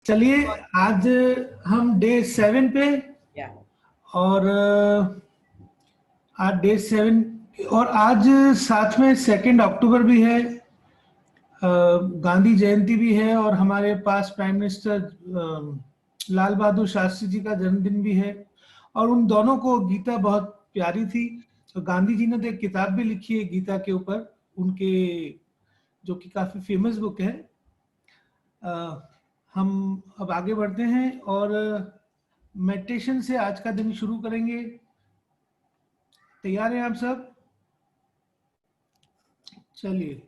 चलिए आज हम डे 7 पे Yeah. और आज डे 7 और आज साथ में 2 अक्टूबर भी है, गांधी जयंती भी है और हमारे पास प्राइम मिनिस्टर लाल बहादुर शास्त्री जी का जन्मदिन भी है। और उन दोनों को गीता बहुत प्यारी थी, तो गांधी जी ने तो एक किताब भी लिखी है गीता के ऊपर, उनके जो कि काफी फेमस बुक है। हम अब आगे बढ़ते हैं और मेडिटेशन से आज का दिन शुरू करेंगे। तैयार हैं आप सब? चलिए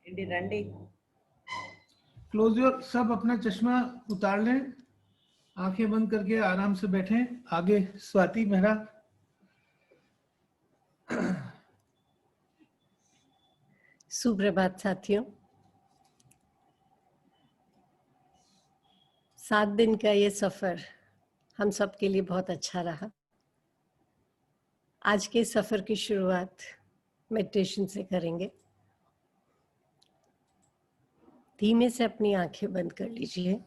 Randy, Randy. क्लोज योर, सब अपना चश्मा उतार लें, आंखें बंद करके आराम से बैठें। आगे स्वाति मेहरा। सुप्रभात साथियों। 7 दिन का ये सफर हम सब के लिए बहुत अच्छा रहा। आज के सफर की शुरुआत मेडिटेशन से करेंगे। धीमे से अपनी आंखें बंद कर लीजिए।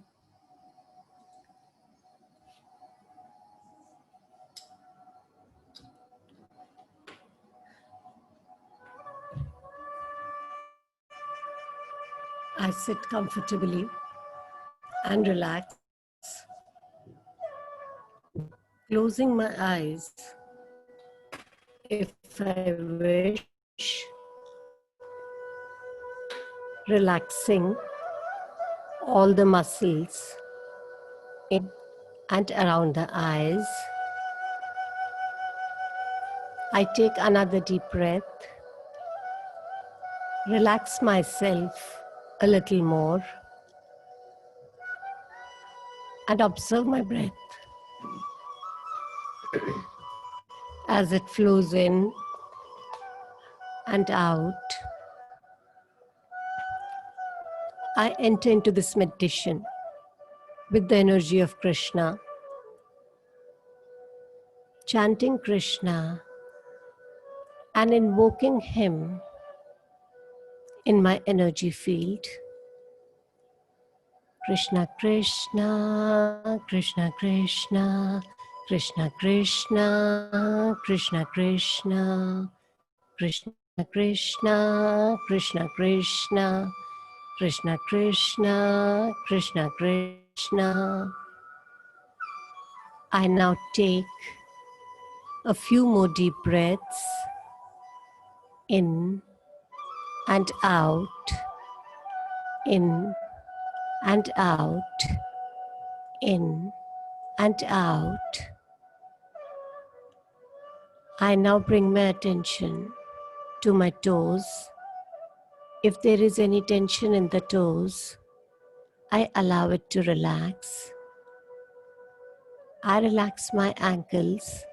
I sit comfortably and relax, closing my eyes if I wish, relaxing all the muscles in and around the eyes. I take another deep breath, relax myself a little more, and observe my breath as it flows in and out. I enter into this meditation with the energy of Krishna, chanting Krishna and invoking him in my energy field. Krishna Krishna, Krishna Krishna, Krishna Krishna, Krishna Krishna, Krishna Krishna, Krishna Krishna, Krishna Krishna, Krishna Krishna. I now take a few more deep breaths in and out, in and out, in and out. I now bring my attention to my toes. If there is any tension in the toes, I allow it to relax. I relax my ankles,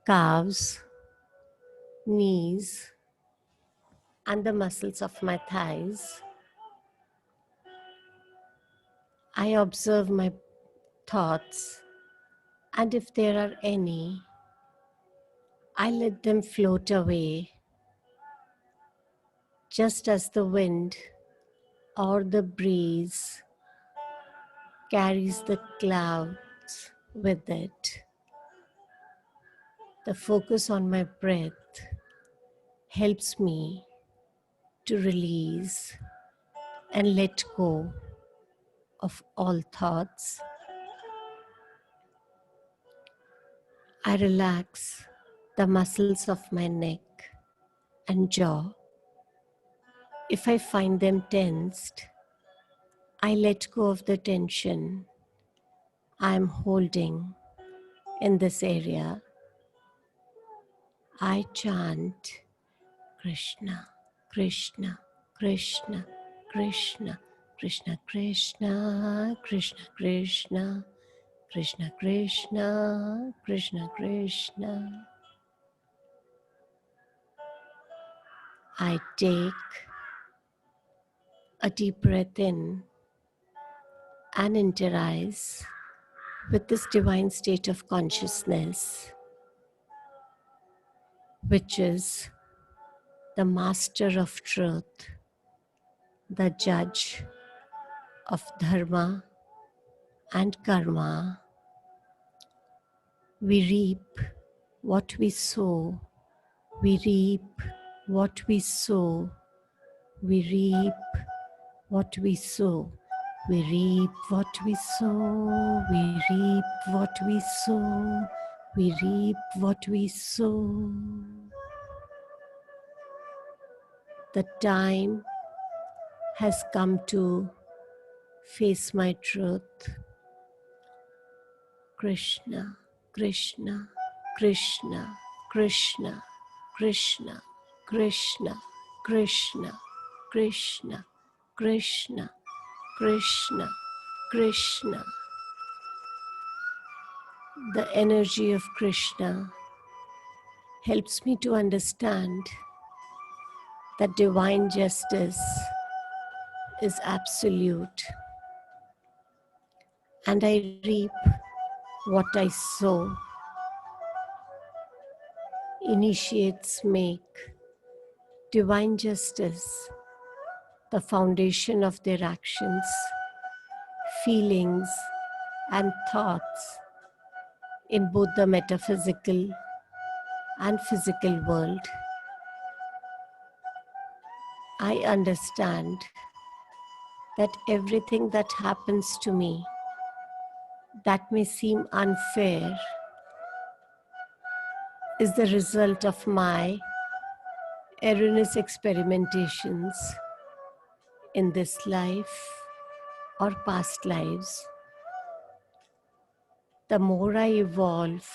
calves, knees, and the muscles of my thighs. I observe my thoughts, and if there are any, I let them float away, just as the wind or the breeze carries the clouds with it. The focus on my breath helps me to release and let go of all thoughts. I relax the muscles of my neck and jaw. If I find them tensed, I let go of the tension I am holding in this area. I chant Krishna, Krishna, Krishna, Krishna, Krishna, Krishna, Krishna, Krishna, Krishna, Krishna, Krishna, Krishna. I take a deep breath in and interact with this divine state of consciousness, which is the master of truth, the judge of dharma and karma. We reap what we sow. We reap what we sow. We reap what we sow. We reap what we sow. We reap what we sow. We reap what we sow. The time has come to face my truth. Krishna, Krishna, Krishna, Krishna, Krishna, Krishna, Krishna, Krishna, Krishna, Krishna, Krishna. The energy of Krishna helps me to understand that divine justice is absolute, and I reap what I sow. Initiates make divine justice the foundation of their actions, feelings, and thoughts in both the metaphysical and physical world. I understand that everything that happens to me that may seem unfair is the result of my erroneous experimentations in this life or past lives. The more I evolve,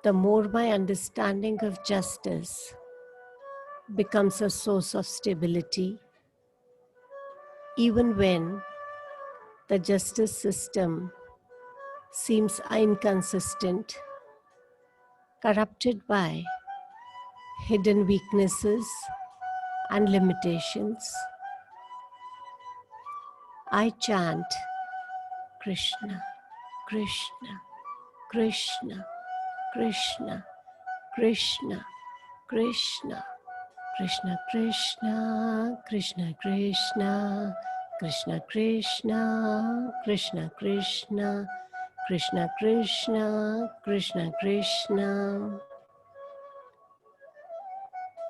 the more my understanding of justice becomes a source of stability, even when the justice system seems inconsistent, corrupted by hidden weaknesses and limitations. I chant Krishna, Krishna, Krishna, Krishna, Krishna, Krishna, Krishna, Krishna, Krishna, Krishna, Krishna, Krishna, Krishna, Krishna, Krishna, Krishna, Krishna, Krishna.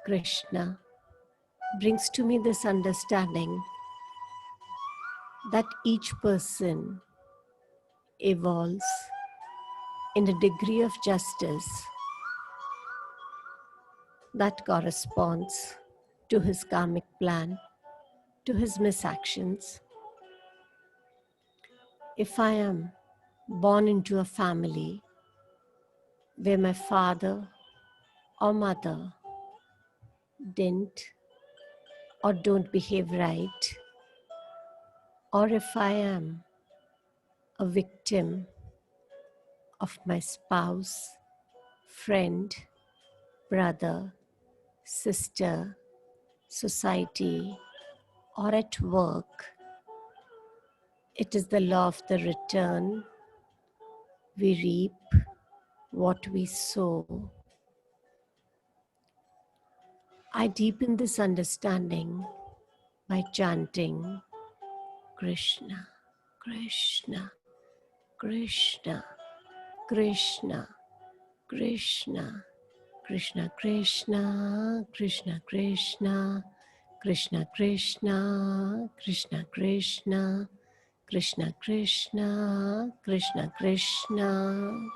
Krishna brings to me this understanding that each person evolves in a degree of justice that corresponds to his karmic plan, to his misactions. If I am born into a family where my father or mother didn't or don't behave right, or if I am a victim of my spouse, friend, brother, sister, society, or at work, it is the law of the return. We reap what we sow. I deepen this understanding by chanting Krishna, Krishna, Krishna, Krishna, Krishna, Krishna, Krishna, Krishna, Krishna, Krishna, Krishna, Krishna, Krishna, Krishna, Krishna, Krishna, Krishna.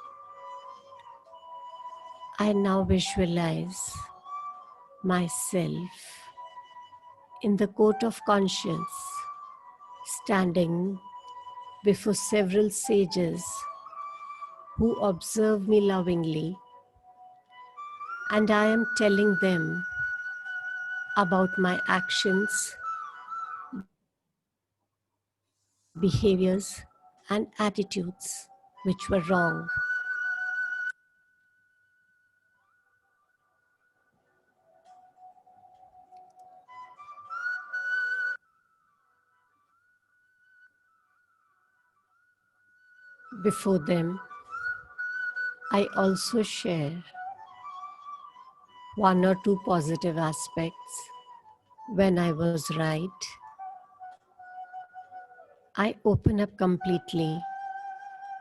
I now visualize myself in the court of conscience, standing before several sages who observe me lovingly, and I am telling them about my actions, behaviors, and attitudes which were wrong. Before them, I also share one or two positive aspects when I was right, I open up completely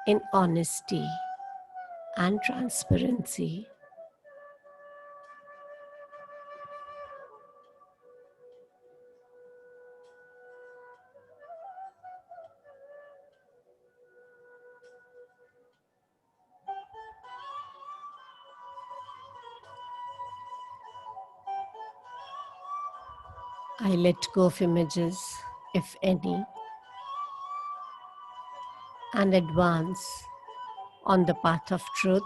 in honesty and transparency. I let go of images, if any, and advance on the path of truth.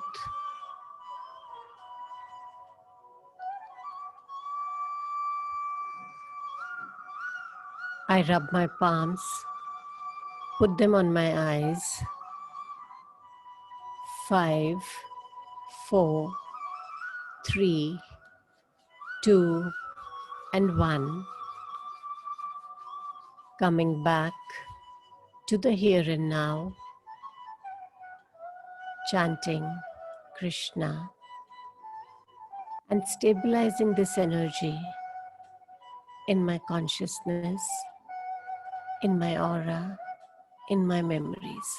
I rub my palms, put them on my eyes. 5, 4, 3, 2, and 1. Coming back to the here and now, chanting Krishna and stabilizing this energy in my consciousness, in my aura, in my memories.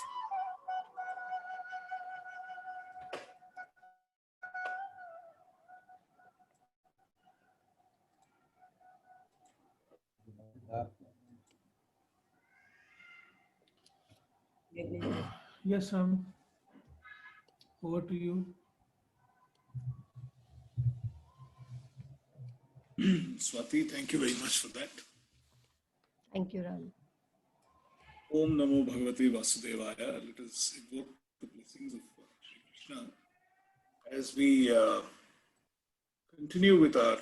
Yes, over to you. Swati, thank you very much for that. Thank you, Ram. Om Namo Bhagavate Vasudevaya. Let us invoke the blessings of Shri Krishna as we continue with our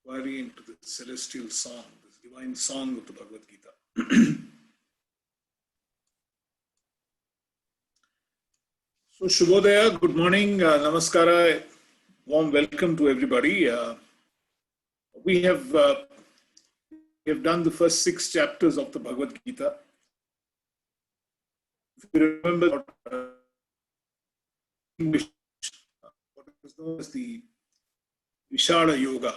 inquiry into the celestial song, this divine song of the Bhagavad Gita. So, Shubhodaya, good morning, Namaskara, warm welcome to everybody. We have done the first 6 chapters of the Bhagavad Gita. If you remember, what is known as the Vishada Yoga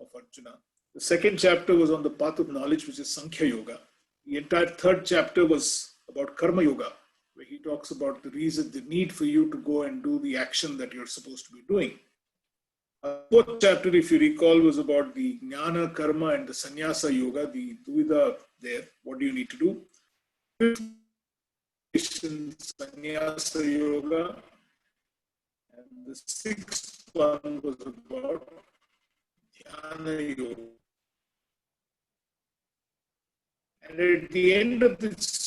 of Arjuna. The second chapter was on the path of knowledge, which is Sankhya Yoga. The entire third chapter was about Karma Yoga, where he talks about the reason, the need for you to go and do the action that you're supposed to be doing. Fourth chapter, if you recall, was about the Jnana, Karma, and the Sannyasa Yoga, the Duvida there. What do you need to do? Sannyasa Yoga. And the sixth one was about Dhyana Yoga. And at the end of this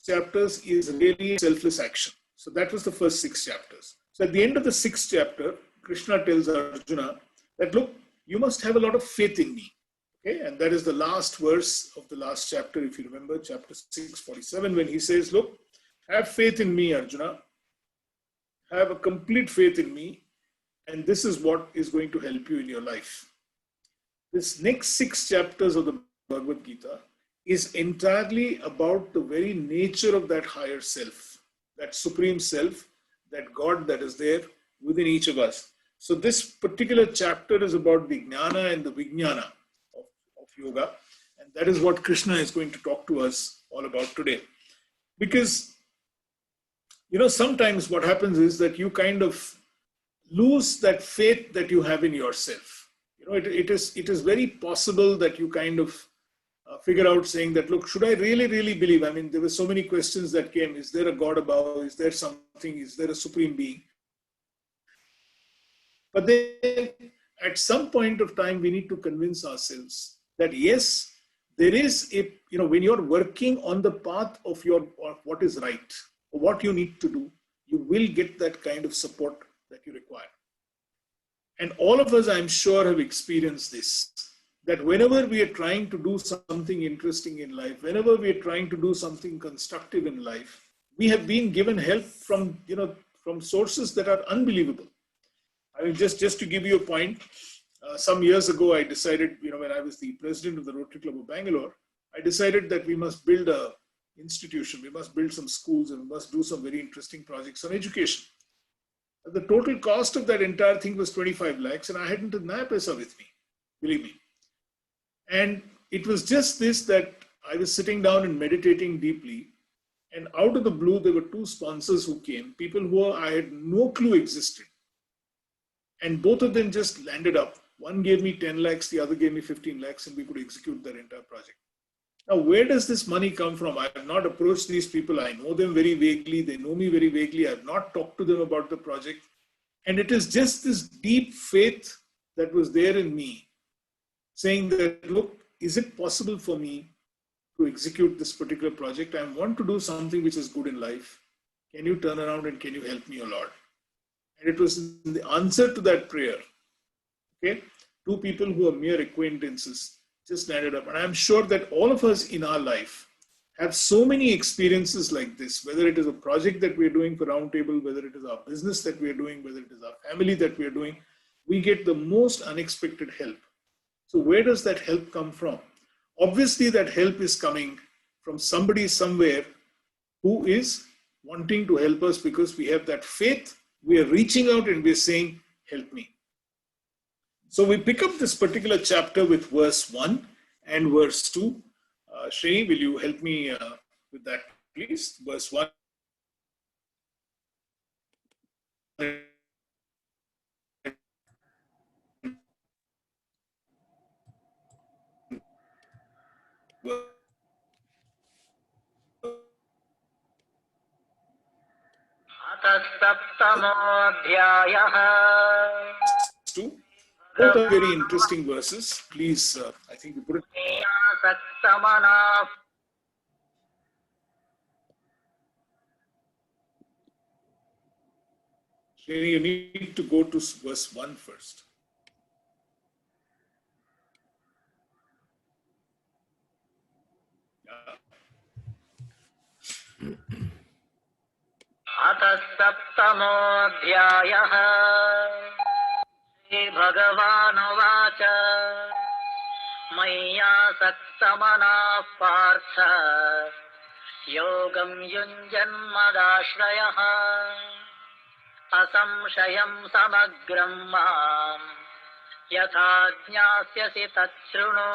chapters is really selfless action. So that was the first 6 chapters. So at the end of the 6th chapter, Krishna tells Arjuna that, look, you must have a lot of faith in me. Okay, and that is the last verse of the last chapter, if you remember, chapter 6:47, when he says, look, have faith in me, Arjuna. Have a complete faith in me, and this is what is going to help you in your life. This next 6 chapters of the Bhagavad Gita is entirely about the very nature of that higher self, that supreme self, that God that is there within each of us. So this particular chapter is about the Jnana and the Vijnana of yoga, and that is what Krishna is going to talk to us all about today. Because, you know, sometimes what happens is that you kind of lose that faith that you have in yourself. You know, it is very possible that you kind of figure out saying that, look, should I really believe? I mean, there were so many questions that came. Is there a God above? Is there something? Is there a supreme being? But then at some point of time, we need to convince ourselves that yes, there is a, you know, when you're working on the path of what is right, or what you need to do, you will get that kind of support that you require. And all of us, I'm sure, have experienced this, that whenever we are trying to do something interesting in life, whenever we are trying to do something constructive in life, we have been given help from, you know, from sources that are unbelievable. I mean, just to give you a point, some years ago, I decided, you know, when I was the president of the Rotary Club of Bangalore, I decided that we must build a institution, we must build some schools, and we must do some very interesting projects on education. The total cost of that entire thing was 25 lakhs, and I hadn't a naya paisa with me, believe me. And it was just this, that I was sitting down and meditating deeply, and out of the blue, there were two sponsors who came, people who I had no clue existed. And both of them just landed up. One gave me 10 lakhs, the other gave me 15 lakhs, and we could execute that entire project. Now, where does this money come from? I have not approached these people. I know them very vaguely. They know me very vaguely. I have not talked to them about the project. And it is just this deep faith that was there in me, saying that, look, is it possible for me to execute this particular project? I want to do something which is good in life. Can you turn around and can you help me, O Lord? And it was the answer to that prayer. Okay, two people who are mere acquaintances just landed up. And I'm sure that all of us in our life have so many experiences like this, whether it is a project that we're doing for Roundtable, whether it is our business that we're doing, whether it is our family that we're doing, we get the most unexpected help. So where does that help come from? Obviously, that help is coming from somebody somewhere who is wanting to help us, because we have that faith. We are reaching out and we're saying, help me. So we pick up this particular chapter with verse 1 and verse 2. Shri, will you help me with that, please? Verse 1. Two. Both are very interesting verses. Please, I think we put it. Shri, you need to go to verse 1 first. अतःसप्तमोऽध्यायः श्रीभगवानुवाच मय्यासक्तमनः पार्थ योगं युञ्जन्मदाश्रयः असंशयं समग्रं माम् यथा ज्ञास्यसि तच्छृणु.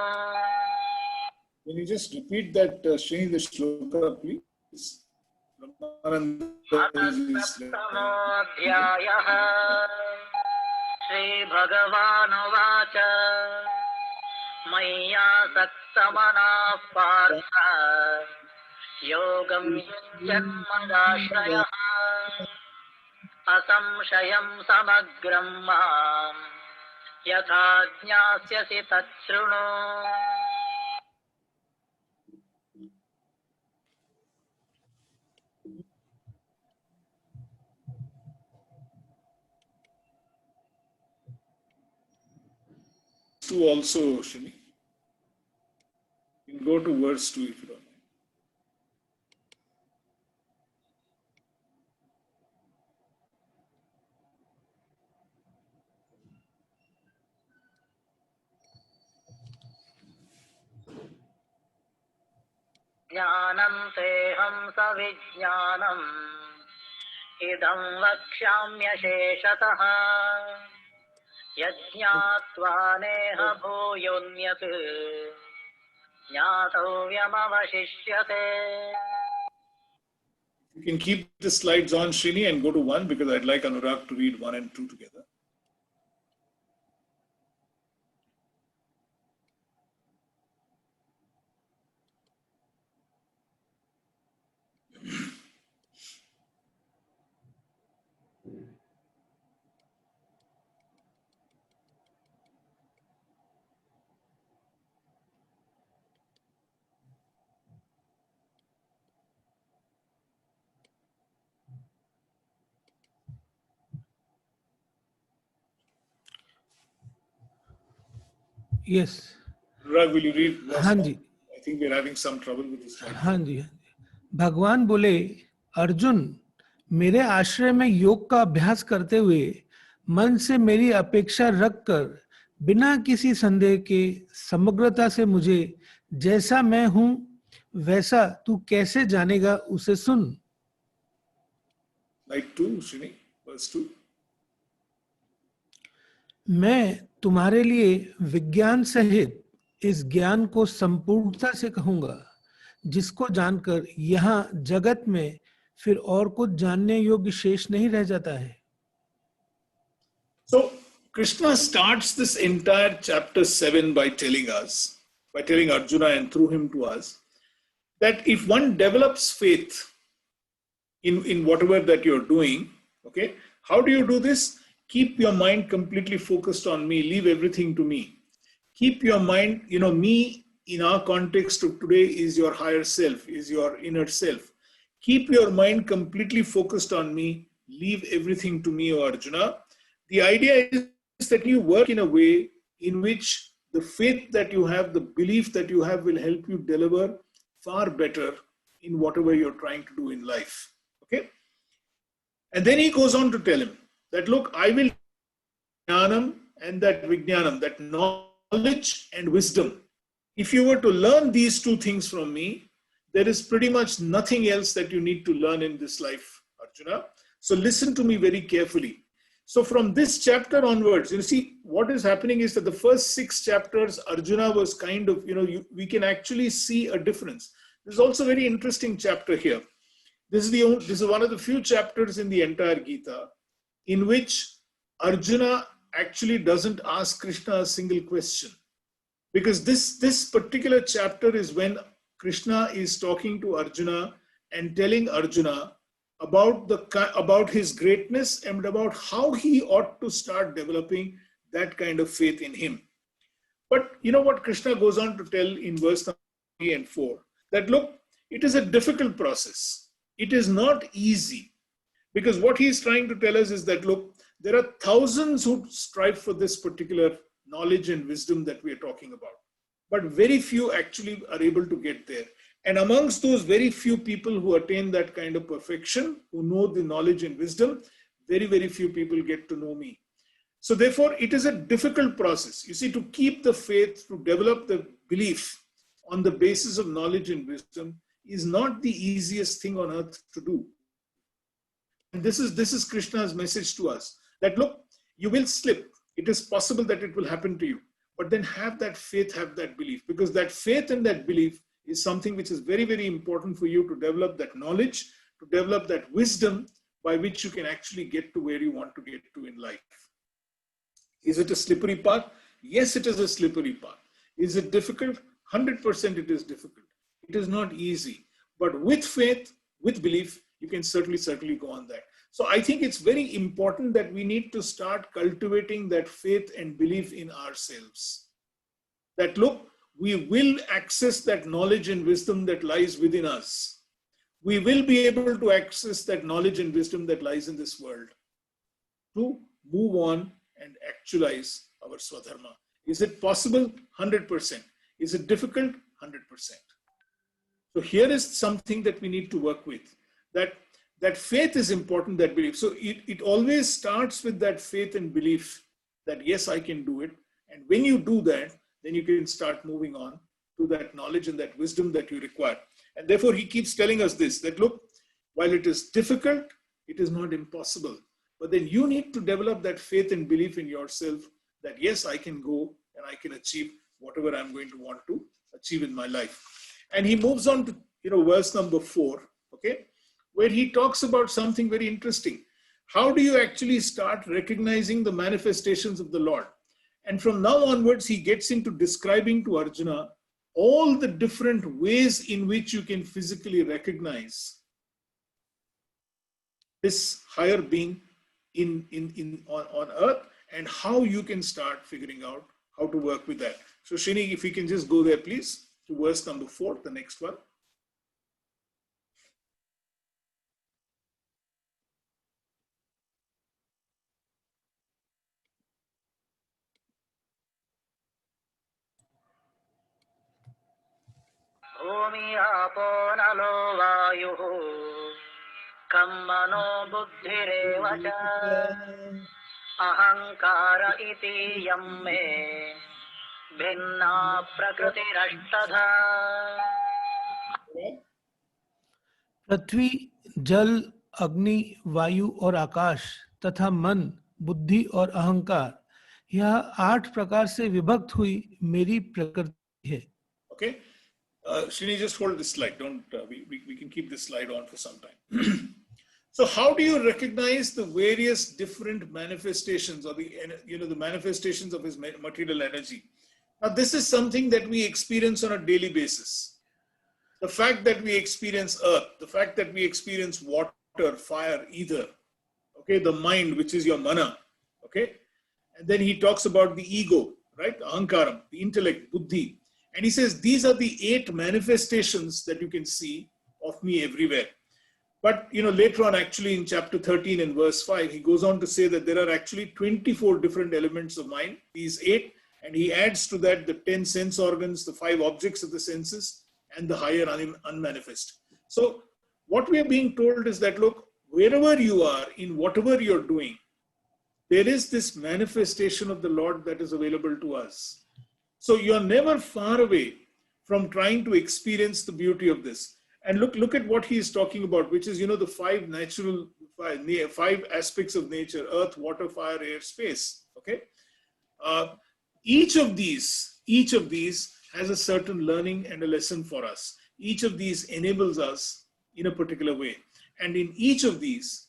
Can you just repeat that, Shri, the shloka, please? अतःसप्तमोऽध्यायः श्रीभगवानुवाच मय्यासक्तमनः पार्थ योगं युञ्जन्मदाश्रयः असंशयं समग्रं माम् यथा ज्ञास्यसि तच्छृणु. Two also, Shri. You can go to verse 2 if you don't mind. ज्ञानं तेऽहं सविज्ञानम् इदं वक्ष्याम्यशेषतः यज्ञात्वा नेह भूयोऽन्यत् ज्ञातव्यमवशिष्यते. You can keep the slides on, Shrini, and go to 1, because I'd like Anurag to read 1 and 2 together. Yes. Anurag, will you read verse हाँ 1? जी. I think we're having some trouble with this slide. हाँ जी. भगवान बोले, अर्जुन, मेरे आश्रय में योग का अभ्यास करते हुए मन से मेरी अपेक्षा रखकर बिना किसी संदेह के समग्रता से मुझे जैसा मैं हूं वैसा तू कैसे जानेगा, उसे सुन. Slide 2, Shrini, verse 2. मैं तुम्हारे लिए विज्ञान सहित इस ज्ञान को संपूर्णता से कहूंगा, जिसको जानकर यहाँ जगत में फिर और कुछ जानने योग्य शेष नहीं रह जाता है। So Krishna starts this entire chapter 7 by telling Arjuna and through him to us, that if one develops faith in whatever that you're doing, okay, how do you do this? Keep your mind completely focused on me, leave everything to me. Keep your mind, me in our context of today is your higher self, is your inner self. Keep your mind completely focused on me, leave everything to me, O Arjuna. The idea is that you work in a way in which the faith that you have, the belief that you have will help you deliver far better in whatever you're trying to do in life. Okay? And then he goes on to tell him that, look, I will jnanam and that vijnanam, that knowledge and wisdom. If you were to learn these two things from me, there is pretty much nothing else that you need to learn in this life, Arjuna. So listen to me very carefully. So from this chapter onwards, you see, what is happening is that the first 6 chapters, Arjuna was kind of, we can actually see a difference. There's also a very interesting chapter here. This is one of the few chapters in the entire Gita in which Arjuna actually doesn't ask Krishna a single question. Because this particular chapter is when Krishna is talking to Arjuna and telling Arjuna about his greatness and about how he ought to start developing that kind of faith in him. But you know what Krishna goes on to tell in verse 3 and 4, that look, it is a difficult process. It is not easy. Because what he is trying to tell us is that, look, there are thousands who strive for this particular knowledge and wisdom that we are talking about. But very few actually are able to get there. And amongst those very few people who attain that kind of perfection, who know the knowledge and wisdom, very, very few people get to know me. So therefore, it is a difficult process. You see, to keep the faith, to develop the belief on the basis of knowledge and wisdom is not the easiest thing on earth to do. And this is Krishna's message to us, that look, you will slip. It is possible that it will happen to you. But then have that faith, have that belief. Because that faith and that belief is something which is very, very important for you to develop that knowledge, to develop that wisdom by which you can actually get to where you want to get to in life. Is it a slippery path? Yes, it is a slippery path. Is it difficult? 100% it is difficult. It is not easy. But with faith, with belief, you can certainly go on that. So I think it's very important that we need to start cultivating that faith and belief in ourselves. That look, we will access that knowledge and wisdom that lies within us. We will be able to access that knowledge and wisdom that lies in this world to move on and actualize our Swadharma. Is it possible? 100%. Is it difficult? 100%. So here is something that we need to work with. That faith is important, that belief. So it always starts with that faith and belief that yes, I can do it. And when you do that, then you can start moving on to that knowledge and that wisdom that you require. And therefore, he keeps telling us this, that look, while it is difficult, it is not impossible. But then you need to develop that faith and belief in yourself that yes, I can go and I can achieve whatever I'm going to want to achieve in my life. And he moves on to verse number 4, okay, where he talks about something very interesting. How do you actually start recognizing the manifestations of the Lord? And from now onwards, he gets into describing to Arjuna all the different ways in which you can physically recognize this higher being on earth and how you can start figuring out how to work with that. So Shini, if we can just go there, please, to verse number 4, the next one. भूमि आपो नलो वायुः कं मनो बुद्धिरेव च अहंकार इति यं मे भिन्ना प्रकृतिरष्टधा। पृथ्वी, जल, अग्नि, वायु और आकाश तथा मन, बुद्धि और अहंकार, यह 8 प्रकार से विभक्त हुई मेरी प्रकृति है. Okay. Srini, just hold this slide. Don't we can keep this slide on for some time. So, how do you recognize the various different manifestations, or the manifestations of his material energy? Now, this is something that we experience on a daily basis. The fact that we experience earth, the fact that we experience water, fire, ether, okay, the mind, which is your mana, okay, and then he talks about the ego, right, ahankaram, the intellect, buddhi. And he says, these are the 8 manifestations that you can see of me everywhere. But, later on, actually in chapter 13 and verse 5, he goes on to say that there are actually 24 different elements of mind, these 8, and he adds to that the 10 sense organs, the 5 objects of the senses, and the higher unmanifest. So what we are being told is that, look, wherever you are, in whatever you're doing, there is this manifestation of the Lord that is available to us. So you're never far away from trying to experience the beauty of this. And look at what he is talking about, which is, the 5 aspects of nature: earth, water, fire, air, space. Okay. Each of these has a certain learning and a lesson for us. Each of these enables us in a particular way. And in each of these,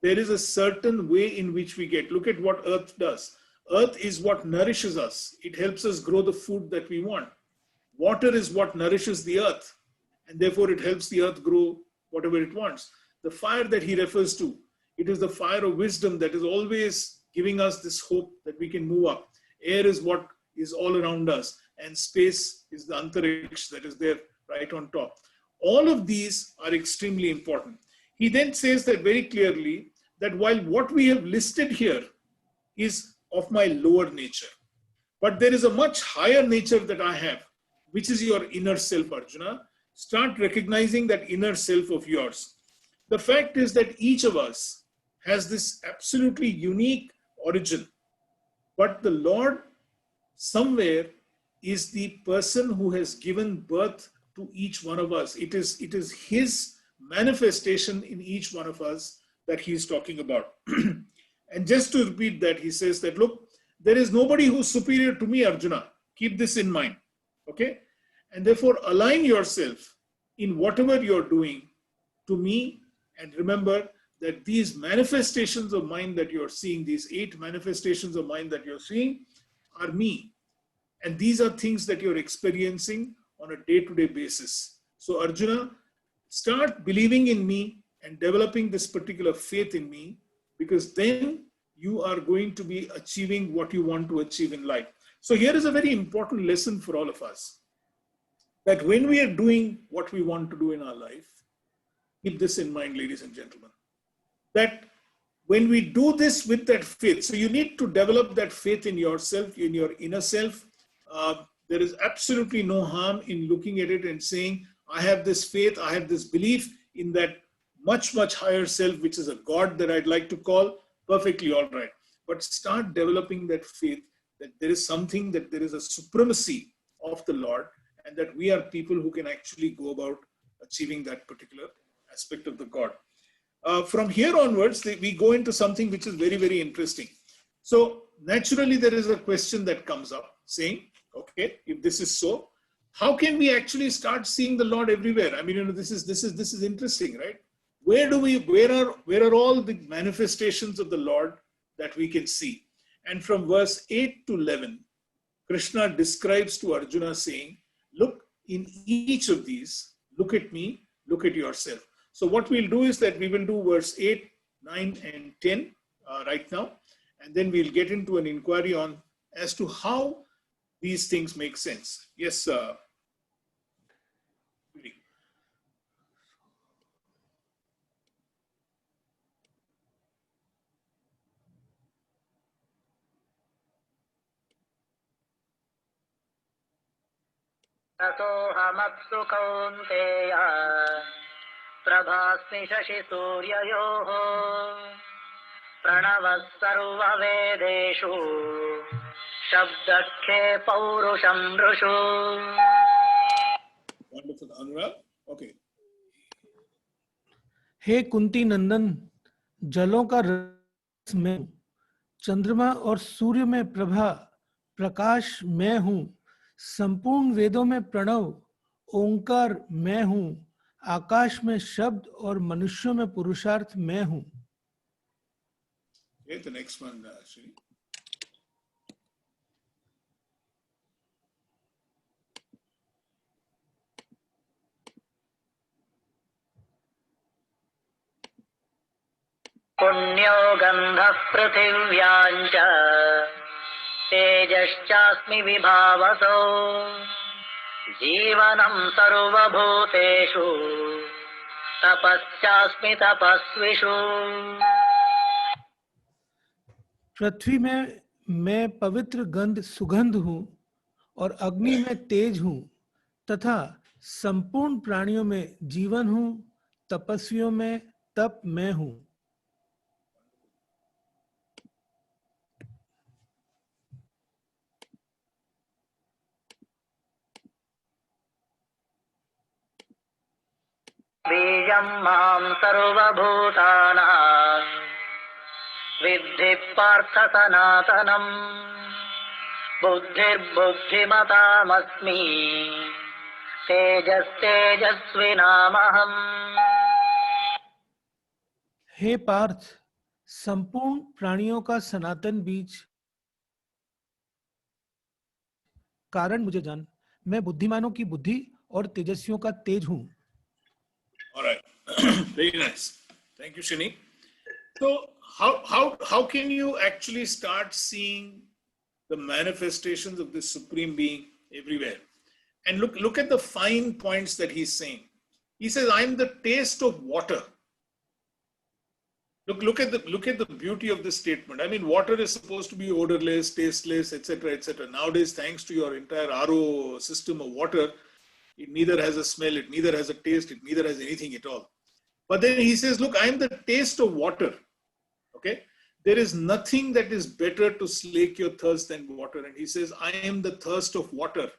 there is a certain way in which we get. Look at what earth does. Earth is what nourishes us. It helps us grow the food that we want. Water is what nourishes the earth, and therefore it helps the earth grow whatever it wants. The fire that he refers to, it is the fire of wisdom that is always giving us this hope that we can move up. Air is what is all around us, and space is the antariksh that is there right on top. All of these are extremely important. He then says that very clearly, that while what we have listed here is of my lower nature, but there is a much higher nature that I have, which is your inner self, Arjuna. Start recognizing that inner self of yours. The fact is that each of us has this absolutely unique origin, but the Lord somewhere is the person who has given birth to each one of us. It is his manifestation in each one of us that he is talking about. And just to repeat that, he says that, look, there is nobody who's superior to me, Arjuna. Keep this in mind. Okay? And therefore align yourself in whatever you're doing to me, and remember that these manifestations of mind that you're seeing, these 8 manifestations of mind that you're seeing, are me. And these are things that you're experiencing on a day-to-day basis. So Arjuna, start believing in me and developing this particular faith in me, because then you are going to be achieving what you want to achieve in life. So here is a very important lesson for all of us, that when we are doing what we want to do in our life, keep this in mind, ladies and gentlemen, that when we do this with that faith, so you need to develop that faith in yourself, in your inner self. There is absolutely no harm in looking at it and saying, I have this faith, I have this belief in that much, much higher self, which is a God that I'd like to call. Perfectly all right. But start developing that faith that there is something, that there is a supremacy of the Lord, and that we are people who can actually go about achieving that particular aspect of the God. From here onwards, we go into something which is very, very interesting. So naturally, there is a question that comes up saying, okay, if this is so, how can we actually start seeing the Lord everywhere? I mean, this is interesting, right? Where are all the manifestations of the Lord that we can see? And from verse 8 to 11, Krishna describes to Arjuna saying, look, in each of these, look at me, look at yourself. So what we'll do is that we will do verse 8, 9, and 10 right now. And then we'll get into an inquiry on as to how these things make sense. Yes, ततोऽहमप्सु Kaunteya प्रभास्मि शशिसूर्ययोः प्रणवः सर्ववेदेषु शब्दखे पौरुषं नृषु. Wonderful, Anurag. Okay. हे कुंती नंदन, जलों का रस में, चंद्रमा और सूर्य में प्रभा, प्रकाश मैं हूँ, संपूर्ण वेदों में प्रणव, ओंकार मैं हूँ, आकाश में शब्द और मनुष्यों में पुरुषार्थ मैं हूँ. Okay, the next one, Shri. पुण्यो गन्धः पृथिव्याम् च तेजश्चास्मि विभावसो जीवनं सर्वभूतेषु तपश्चास्मि तपस्विषु. पृथ्वी में मैं पवित्र गंध सुगंध हूँ और अग्नि में तेज हूँ तथा संपूर्ण प्राणियों में जीवन हूँ, तपस्वियों में तप मैं हूँ. बीजं मां सर्वभूतानां विद्धि पार्थ सनातनम् बुद्धिर्बुद्धिमतामस्मि तेजस्तेजस्विनामहम्. हे पार्थ, संपूर्ण प्राणियों का सनातन बीज कारण मुझे जान, मैं बुद्धिमानों की बुद्धि और तेजस्वियों का तेज हूँ. All right. Very nice. Thank you, Shini. So how can you actually start seeing the manifestations of the Supreme Being everywhere? And look at the fine points that he's saying. He says, "I am the taste of water." Look at the beauty of this statement. I mean, water is supposed to be odorless, tasteless, etc., etc. Nowadays, thanks to your entire RO system of water, it neither has a smell, it neither has a taste, it neither has anything at all. But then he says, look, I am the taste of water. Okay? There is nothing that is better to slake your thirst than water. And he says, I am the thirst of water.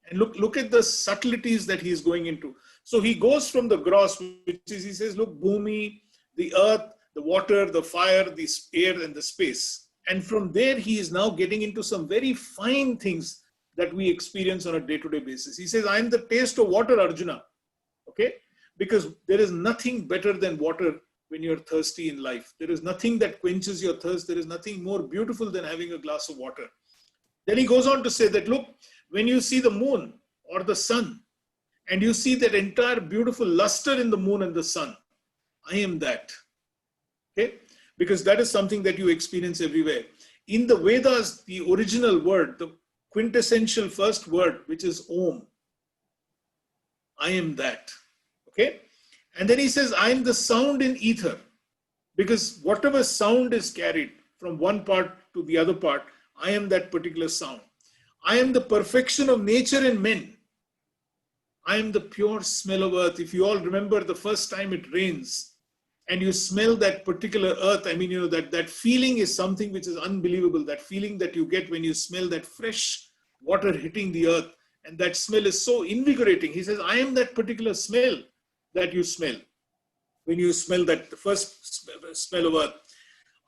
And look at the subtleties that he's going into. So he goes from the gross, which is, he says, look, Bhumi, the earth, the water, the fire, the air, and the space. And from there, he is now getting into some very fine things that we experience on a day-to-day basis. He says, I am the taste of water, Arjuna. Okay? Because there is nothing better than water when you're thirsty in life. There is nothing that quenches your thirst. There is nothing more beautiful than having a glass of water. Then he goes on to say that, look, when you see the moon or the sun, and you see that entire beautiful luster in the moon and the sun, I am that. Okay? Because that is something that you experience everywhere. In the Vedas, the original word, the quintessential first word, which is Om, I am that. Okay? And then he says, I am the sound in ether. Because whatever sound is carried from one part to the other part, I am that particular sound. I am the perfection of nature in men. I am the pure smell of earth. If you all remember the first time it rains and you smell that particular earth, I mean, you know, that feeling is something which is unbelievable. That feeling that you get when you smell that fresh water hitting the earth, and that smell is so invigorating. He says, I am that particular smell that you smell when you smell that the first smell of earth.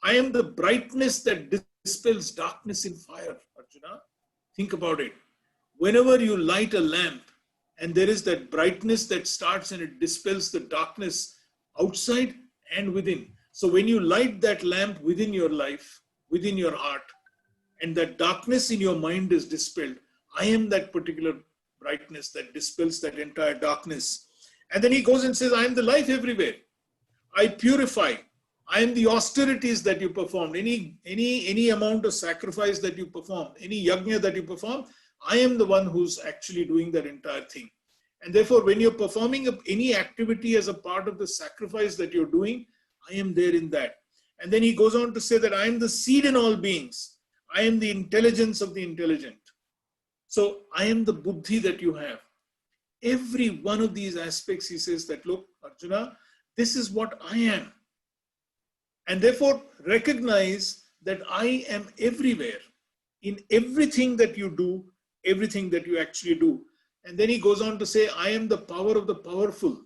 I am the brightness that dispels darkness in fire, Arjuna. Think about it. Whenever you light a lamp and there is that brightness that starts and it dispels the darkness outside and within. So when you light that lamp within your life, within your heart, and that darkness in your mind is dispelled, I am that particular brightness that dispels that entire darkness. And then he goes and says, I am the life everywhere. I purify. I am the austerities that you perform. Any amount of sacrifice that you perform, any yajna that you perform, I am the one who's actually doing that entire thing. And therefore, when you're performing any activity as a part of the sacrifice that you're doing, I am there in that. And then he goes on to say that I am the seed in all beings. I am the intelligence of the intelligent. So I am the buddhi that you have. Every one of these aspects, he says that, look, Arjuna, this is what I am. And therefore, recognize that I am everywhere, in everything that you do, everything that you actually do. And then he goes on to say, I am the power of the powerful.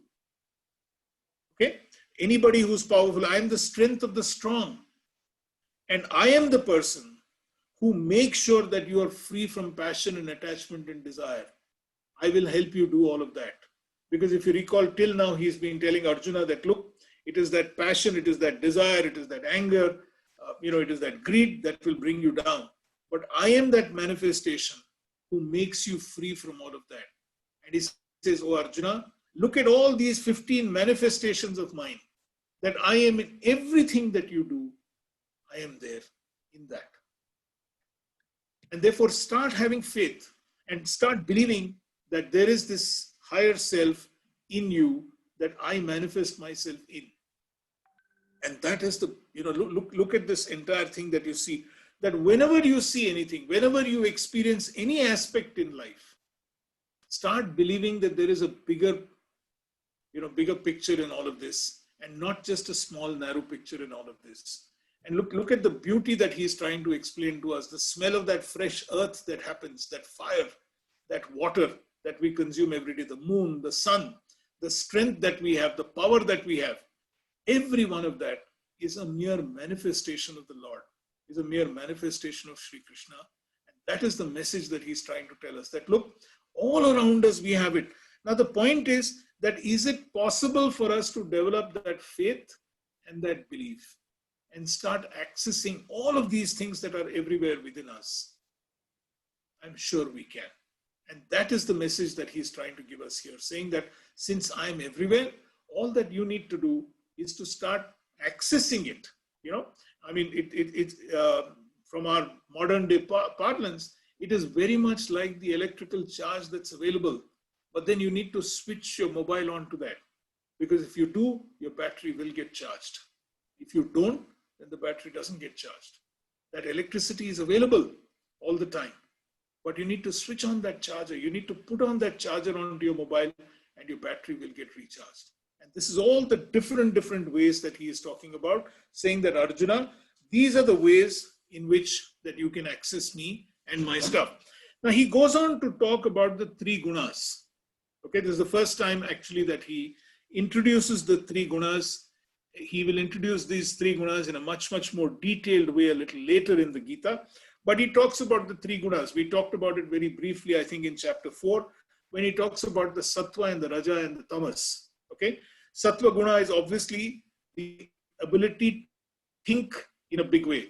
Okay? Anybody who's powerful, I am the strength of the strong. And I am the person who makes sure that you are free from passion and attachment and desire. I will help you do all of that. Because if you recall, till now, he's been telling Arjuna that, look, it is that passion, it is that desire, it is that anger, it is that greed that will bring you down. But I am that manifestation who makes you free from all of that. And he says, oh Arjuna, look at all these 15 manifestations of mine, that I am in everything that you do. I am there in that. And therefore start having faith and start believing that there is this higher self in you that I manifest myself in. And that is the, look at this entire thing that you see, that whenever you see anything, whenever you experience any aspect in life, start believing that there is a bigger picture in all of this, and not just a small, narrow picture in all of this. And look at the beauty that he's trying to explain to us, the smell of that fresh earth that happens, that fire, that water that we consume every day, the moon, the sun, the strength that we have, the power that we have. Every one of that is a mere manifestation of the Lord, is a mere manifestation of Sri Krishna. And that is the message that he's trying to tell us, that look, all around us we have it. Now the point is that is it possible for us to develop that faith and that belief and start accessing all of these things that are everywhere within us? I'm sure we can. And that is the message that he's trying to give us here, saying that since I'm everywhere, all that you need to do is to start accessing it. From our modern day parlance, it is very much like the electrical charge that's available. But then you need to switch your mobile on to that. Because if you do, your battery will get charged. If you don't, then the battery doesn't get charged. That electricity is available all the time. But you need to switch on that charger. You need to put on that charger onto your mobile and your battery will get recharged. And this is all the different ways that he is talking about, saying that Arjuna, these are the ways in which that you can access me and my stuff. Now he goes on to talk about the three gunas. Okay, this is the first time actually that he introduces the three gunas. He will introduce these three gunas in a much more detailed way a little later in the Gita. But he talks about the three gunas. We talked about it very briefly, I think, in chapter 4, when he talks about the sattva and the raja and the tamas. Okay, sattva guna is obviously the ability to think in a big way.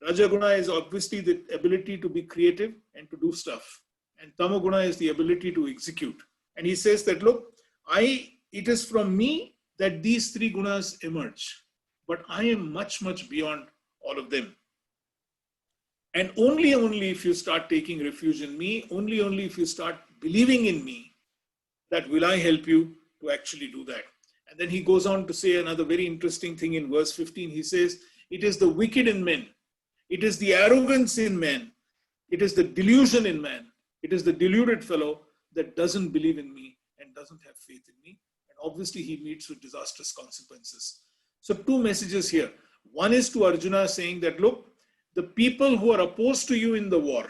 Raja guna is obviously the ability to be creative and to do stuff. And tama guna is the ability to execute. And he says that, look, it is from me that these three gunas emerge. But I am much beyond all of them. And only if you start taking refuge in me, only if you start believing in me, that will I help you to actually do that. And then he goes on to say another very interesting thing in verse 15. He says, it is the wicked in men. It is the arrogance in men. It is the delusion in man. It is the deluded fellow that doesn't believe in me and doesn't have faith in me. And obviously he meets with disastrous consequences. So two messages here. One is to Arjuna saying that, look, the people who are opposed to you in the war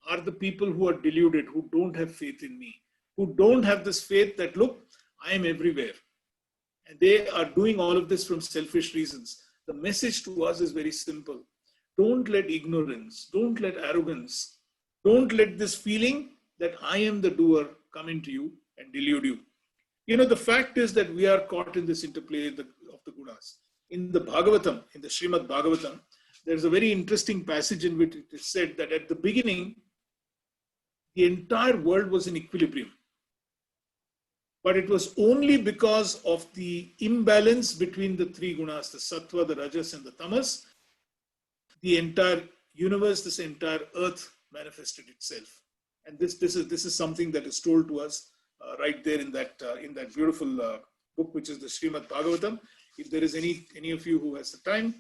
are the people who are deluded, who don't have faith in me, who don't have this faith that, look, I am everywhere. And they are doing all of this from selfish reasons. The message to us is very simple. Don't let ignorance, don't let arrogance, don't let this feeling that I am the doer come into you and delude you. The fact is that we are caught in this interplay of the gunas. In the Bhagavatam, in the Srimad Bhagavatam, there's a very interesting passage in which it is said that at the beginning, the entire world was in equilibrium. But it was only because of the imbalance between the three gunas, the sattva, the rajas, and the tamas, the entire universe, this entire earth manifested itself. And this is something that is told to us right there in that beautiful book, which is the Srimad Bhagavatam. If there is any of you who has the time,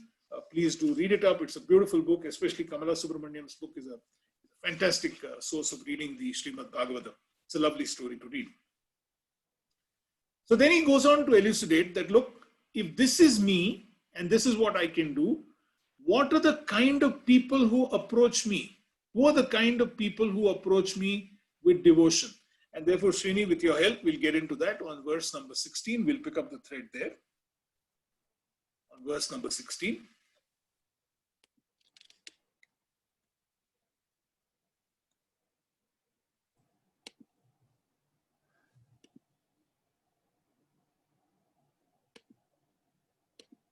please do read it up. It's a beautiful book, especially Kamala Subramaniam's book is a fantastic source of reading the Srimad Bhagavatam. It's a lovely story to read. So then he goes on to elucidate that, look, if this is me and this is what I can do, what are the kind of people who approach me? Who are the kind of people who approach me with devotion? And therefore, Srini, with your help, we'll get into that on verse number 16. We'll pick up the thread there. On verse number 16.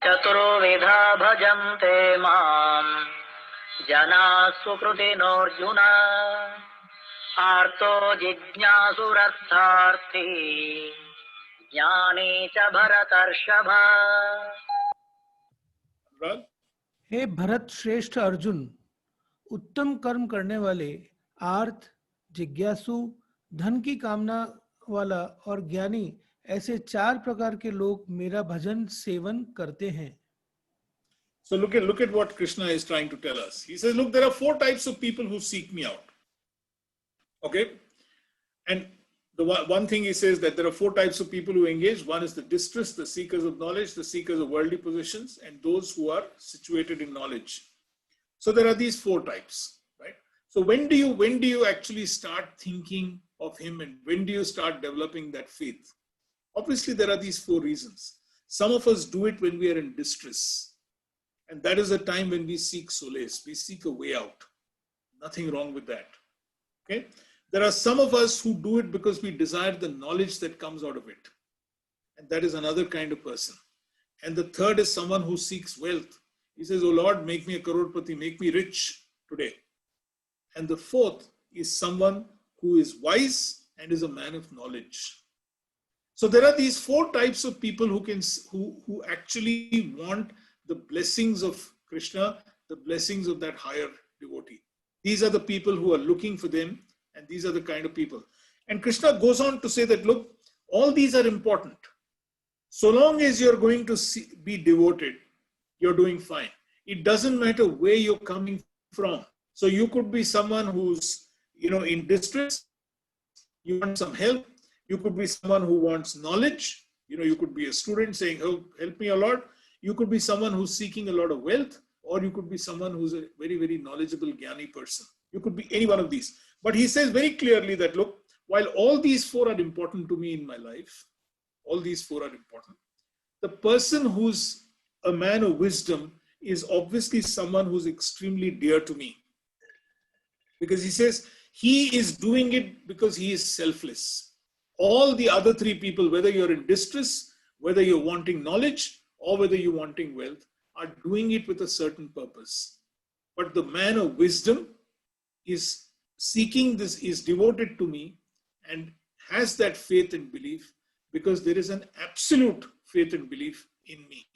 चतुर्विधा भजन्ते माम् जनाः सुकृतिनोऽर्जुन आर्तो जिज्ञासुरर्थार्थी ज्ञानी च भरतर्षभ. Right? हे भरत श्रेष्ठ अर्जुन, उत्तम कर्म करने वाले, आर्त, जिज्ञासु, धन की कामना वाला और ज्ञानी, ऐसे 4 प्रकार के लोग मेरा भजन सेवन करते हैं. So look at what Krishna is trying to tell us. He says, look, there are 4 types of people who seek me out. Okay? And the one thing he says that there are 4 types of people who engage. One is the distressed, the seekers of knowledge, the seekers of worldly possessions, and those who are situated in knowledge. So there are these 4 types, right? So when do you actually start thinking of him, and when do you start developing that faith? Obviously, there are these 4 reasons. Some of us do it when we are in distress. And that is a time when we seek solace. We seek a way out. Nothing wrong with that. Okay? There are some of us who do it because we desire the knowledge that comes out of it. And that is another kind of person. And the third is someone who seeks wealth. He says, oh Lord, make me a crorepati, make me rich today. And the fourth is someone who is wise and is a man of knowledge. So there are these 4 types of people who actually want the blessings of Krishna, the blessings of that higher devotee. These are the people who are looking for them, and these are the kind of people. And Krishna goes on to say that, look, all these are important. So long as you're going to be devoted, you're doing fine. It doesn't matter where you're coming from. So you could be someone who's, in distress, you want some help. You could be someone who wants knowledge. You could be a student saying, help me a lot. You could be someone who's seeking a lot of wealth, or you could be someone who's a very, very knowledgeable Jnani person. You could be any one of these. But he says very clearly that, look, while all these 4 are important to me in my life, all these 4 are important, the person who's a man of wisdom is obviously someone who's extremely dear to me. Because he says he is doing it because he is selfless. All the other 3 people, whether you're in distress, whether you're wanting knowledge, or whether you're wanting wealth, are doing it with a certain purpose. But the man of wisdom is seeking this, is devoted to me, and has that faith and belief because there is an absolute faith and belief in me.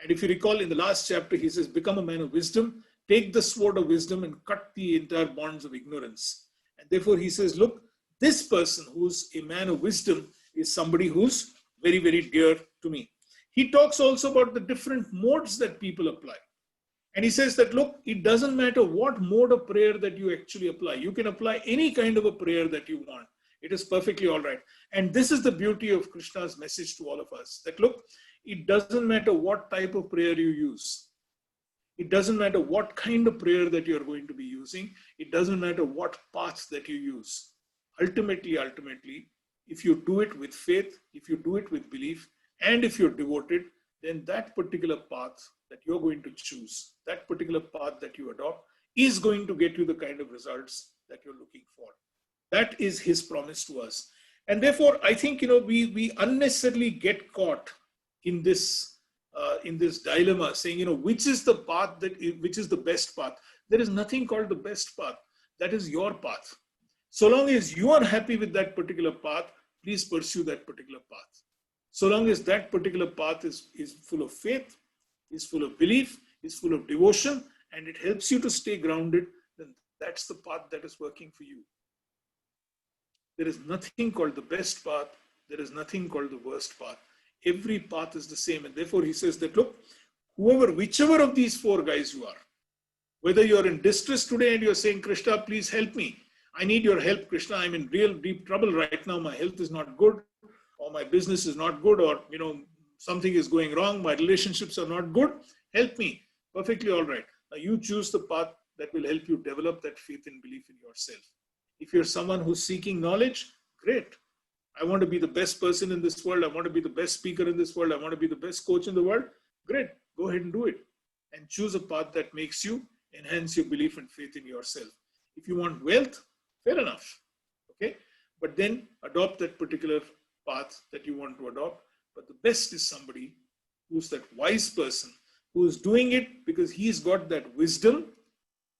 And if you recall in the last chapter, he says, become a man of wisdom, take the sword of wisdom and cut the entire bonds of ignorance. And therefore he says, look, this person who's a man of wisdom is somebody who's very, very dear to me. He talks also about the different modes that people apply. And he says that, look, it doesn't matter what mode of prayer that you actually apply. You can apply any kind of a prayer that you want. It is perfectly all right. And this is the beauty of Krishna's message to all of us. That, look, it doesn't matter what type of prayer you use. It doesn't matter what kind of prayer that you're going to be using. It doesn't matter what path that you use. Ultimately, if you do it with faith, if you do it with belief, and if you're devoted, then that particular path that you're going to choose, that particular path that you adopt, is going to get you the kind of results that you're looking for. That is his promise to us. And therefore, I think, we unnecessarily get caught in this dilemma, saying, which is the path which is the best path. There is nothing called the best path. That is your path. So long as you are happy with that particular path, please pursue that particular path. So long as that particular path is full of faith, is full of belief, is full of devotion, and it helps you to stay grounded, then that's the path that is working for you. There is nothing called the best path. There is nothing called the worst path. Every path is the same. And therefore he says that, look, whichever of these 4 guys you are, whether you're in distress today and you're saying, Krishna, please help me. I need your help, Krishna. I'm in real deep trouble right now. My health is not good, or my business is not good, or, something is going wrong. My relationships are not good. Help me. Perfectly all right. Now you choose the path that will help you develop that faith and belief in yourself. If you're someone who's seeking knowledge, great. I want to be the best person in this world. I want to be the best speaker in this world. I want to be the best coach in the world. Great. Go ahead and do it. And choose a path that makes you enhance your belief and faith in yourself. If you want wealth, fair enough. Okay. But then adopt that particular path that you want to adopt. But the best is somebody who's that wise person who is doing it because he's got that wisdom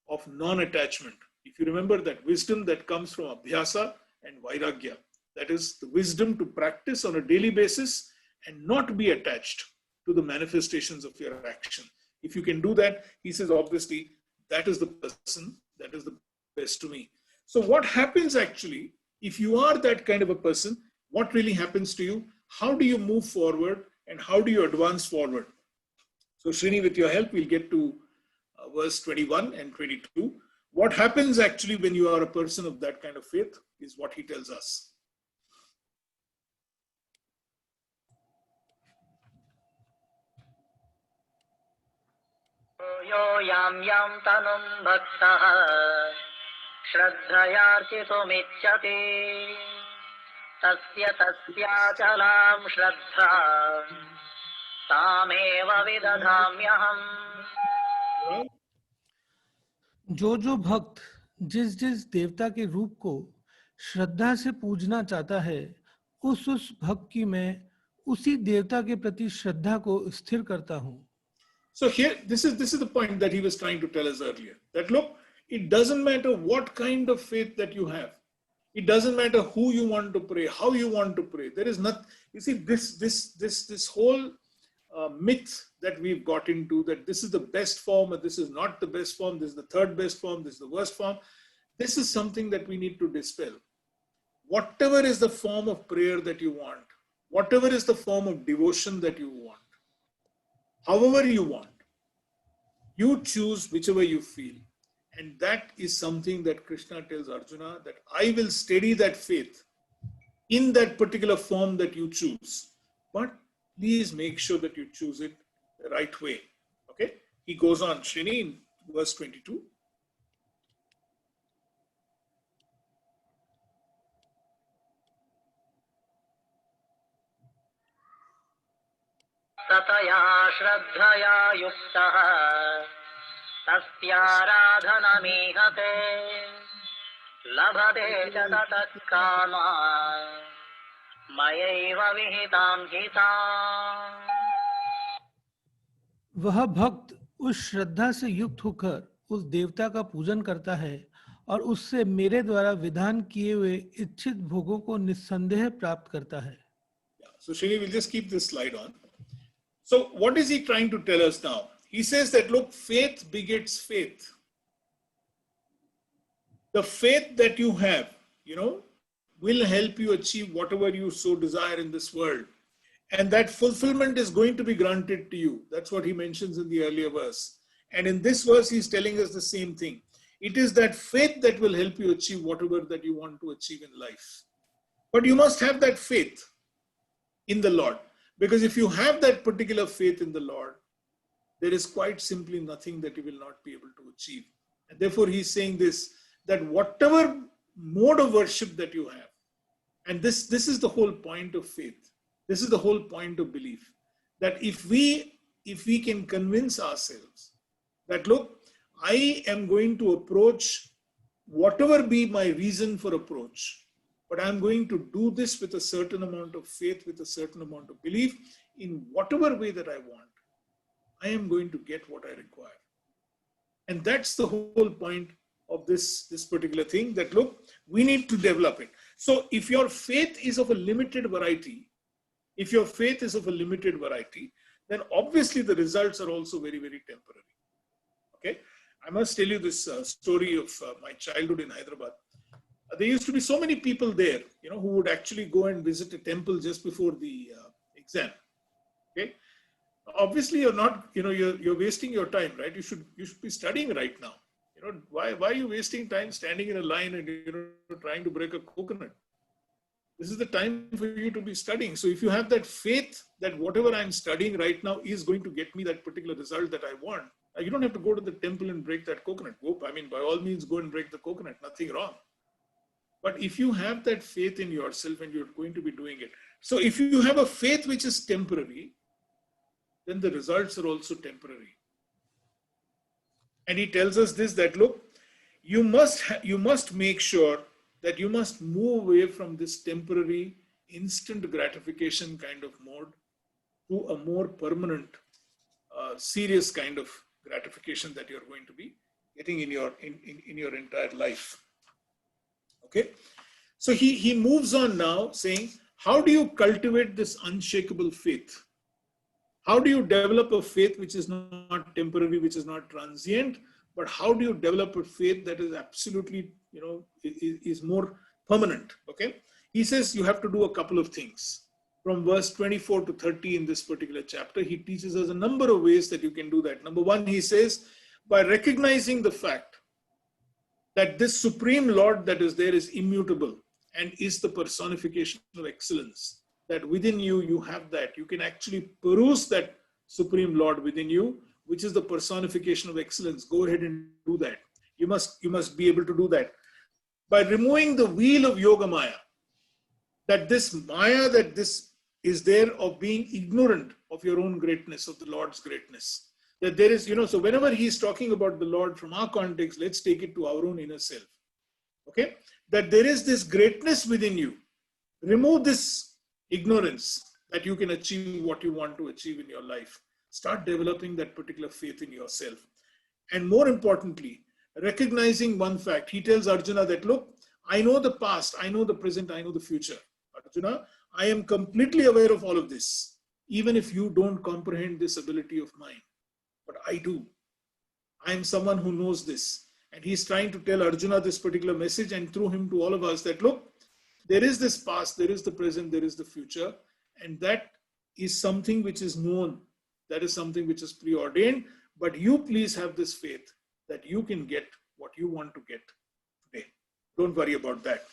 of non-attachment. If you remember, that wisdom that comes from Abhyasa and Vairagya, that is the wisdom to practice on a daily basis and not be attached to the manifestations of your action. If you can do that, he says, obviously, that is the person that is the best to me. So what happens actually, if you are that kind of a person, what really happens to you? How do you move forward and how do you advance forward? So Srini, with your help, we'll get to verse 21 and 22. What happens actually when you are a person of that kind of faith is what he tells us. यो यां यां तनुं भक्तः श्रद्धयार्चितुमिच्छति तस्य तस्याचलां श्रद्धा तामेव विदधाम्यहम्। जो भक्त जिस जिस देवता के रूप को श्रद्धा से पूजना चाहता है, उस भक्त की मैं उसी देवता के प्रति श्रद्धा को स्थिर करता हूँ. So here, this is the point that he was trying to tell us earlier. That look, it doesn't matter what kind of faith that you have. It doesn't matter who you want to pray, how you want to pray. There is not. You see, this whole myth that we've got into, that this is the best form or this is not the best form, this is the third best form, this is the worst form. This is something that we need to dispel. Whatever is the form of prayer that you want, whatever is the form of devotion that you want, however you want, you choose whichever you feel. And that is something that Krishna tells Arjuna, that I will steady that faith in that particular form that you choose. But please make sure that you choose it the right way. Okay? He goes on, Srini, in verse 22. ततया श्रद्धया युक्तः तस्याराधनमीहते लभते च ततः कामान् मयैव विहितां हिताम्। वह भक्त उस श्रद्धा से युक्त होकर उस देवता का पूजन करता है और उससे मेरे द्वारा विधान किए हुए इच्छित भोगों को निस्संदेह प्राप्त करता है. So Srini, we'll just keep this slide on. So what is he trying to tell us now? He says that, look, faith begets faith. The faith that you have, will help you achieve whatever you so desire in this world. And that fulfillment is going to be granted to you. That's what he mentions in the earlier verse. And in this verse, he's telling us the same thing. It is that faith that will help you achieve whatever that you want to achieve in life. But you must have that faith in the Lord. Because if you have that particular faith in the Lord, there is quite simply nothing that you will not be able to achieve. And therefore, he's saying this, that whatever mode of worship that you have, and this is the whole point of faith. This is the whole point of belief. That if we can convince ourselves that, look, I am going to approach whatever be my reason for approach, but I'm going to do this with a certain amount of faith, with a certain amount of belief, in whatever way that I want, I am going to get what I require. And that's the whole point of this particular thing, that look, we need to develop it. So if your faith is of a limited variety, then obviously the results are also very, very temporary. Okay? I must tell you this story of my childhood in Hyderabad. There used to be so many people there, who would actually go and visit a temple just before the exam. Okay? Obviously, you're not, you're wasting your time, right? You should be studying right now. Why are you wasting time standing in a line and trying to break a coconut? This is the time for you to be studying. So if you have that faith that whatever I'm studying right now is going to get me that particular result that I want, you don't have to go to the temple and break that coconut. By all means, go and break the coconut. Nothing wrong. But if you have that faith in yourself and you're going to be doing it. So if you have a faith which is temporary, then the results are also temporary. And he tells us this, that look, you must make sure that you must move away from this temporary instant gratification kind of mode to a more permanent, serious kind of gratification that you're going to be getting in your entire life. Okay, so he moves on now saying, how do you cultivate this unshakable faith? How do you develop a faith which is not temporary, which is not transient, but how do you develop a faith that is absolutely, is more permanent? Okay, he says you have to do a couple of things. From verse 24 to 30 in this particular chapter, he teaches us a number of ways that you can do that. Number one, he says, by recognizing the fact that this supreme Lord that is there is immutable and is the personification of excellence, that within you, you have that. You can actually peruse that supreme Lord within you, which is the personification of excellence. Go ahead and do that. You must be able to do that. By removing the wheel of Yoga Maya, that this Maya, that this is there of being ignorant of your own greatness, of the Lord's greatness. That there is, so whenever he's talking about the Lord from our context, let's take it to our own inner self. Okay? That there is this greatness within you. Remove this ignorance that you can achieve what you want to achieve in your life. Start developing that particular faith in yourself. And more importantly, recognizing one fact. He tells Arjuna that, look, I know the past, I know the present, I know the future. Arjuna, I am completely aware of all of this, even if you don't comprehend this ability of mine. But I do. I am someone who knows this. And he's trying to tell Arjuna this particular message, and through him to all of us, that look, there is this past, there is the present, there is the future, and that is something which is known. That is something which is preordained, but you please have this faith that you can get what you want to get today. Don't worry about that.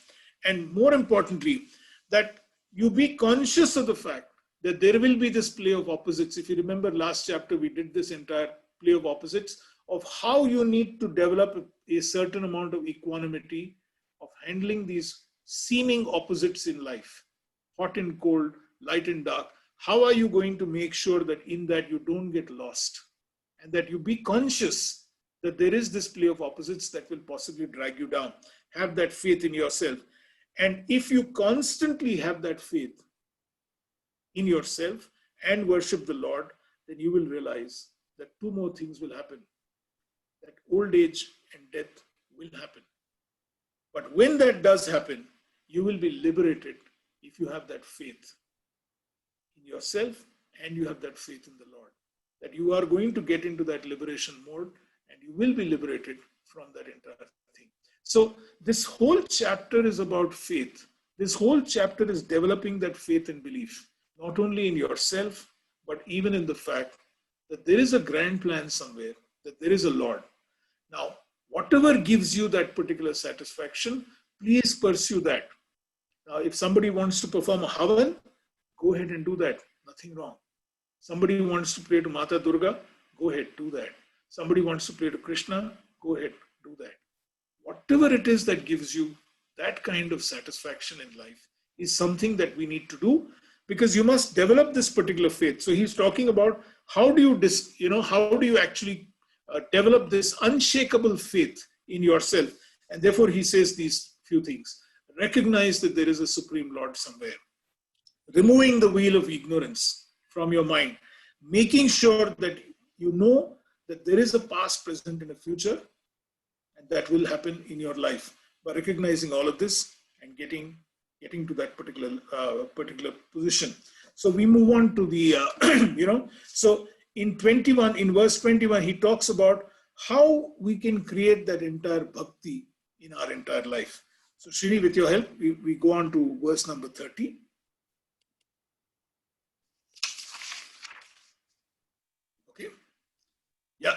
And more importantly, that you be conscious of the fact that there will be this play of opposites. If you remember last chapter, we did this entire play of opposites of how you need to develop a certain amount of equanimity of handling these seeming opposites in life, hot and cold, light and dark. How are you going to make sure that in that you don't get lost, and that you be conscious that there is this play of opposites that will possibly drag you down? Have that faith in yourself. And if you constantly have that faith in yourself and worship the Lord, then you will realize that two more things will happen. That old age and death will happen. But when that does happen, you will be liberated if you have that faith in yourself and you have that faith in the Lord. That you are going to get into that liberation mode and you will be liberated from that entire thing. So this whole chapter is about faith. This whole chapter is developing that faith and belief, not only in yourself, but even in the fact that there is a grand plan somewhere, that there is a Lord. Now, whatever gives you that particular satisfaction, please pursue that. Now, if somebody wants to perform a Havan, go ahead and do that. Nothing wrong. Somebody wants to pray to Mata Durga, go ahead, do that. Somebody wants to pray to Krishna, go ahead, do that. Whatever it is that gives you that kind of satisfaction in life is something that we need to do, because you must develop this particular faith. So he's talking about how do you actually develop this unshakable faith in yourself. And therefore he says these few things. Recognize that there is a supreme Lord somewhere. Removing the wheel of ignorance from your mind. Making sure that you know that there is a past, present, and a future, and that will happen in your life. By recognizing all of this and getting to that particular position. So we move on to the, so in verse 21, he talks about how we can create that entire bhakti in our entire life. So Srini, with your help, we go on to verse number 30. Okay. Yeah.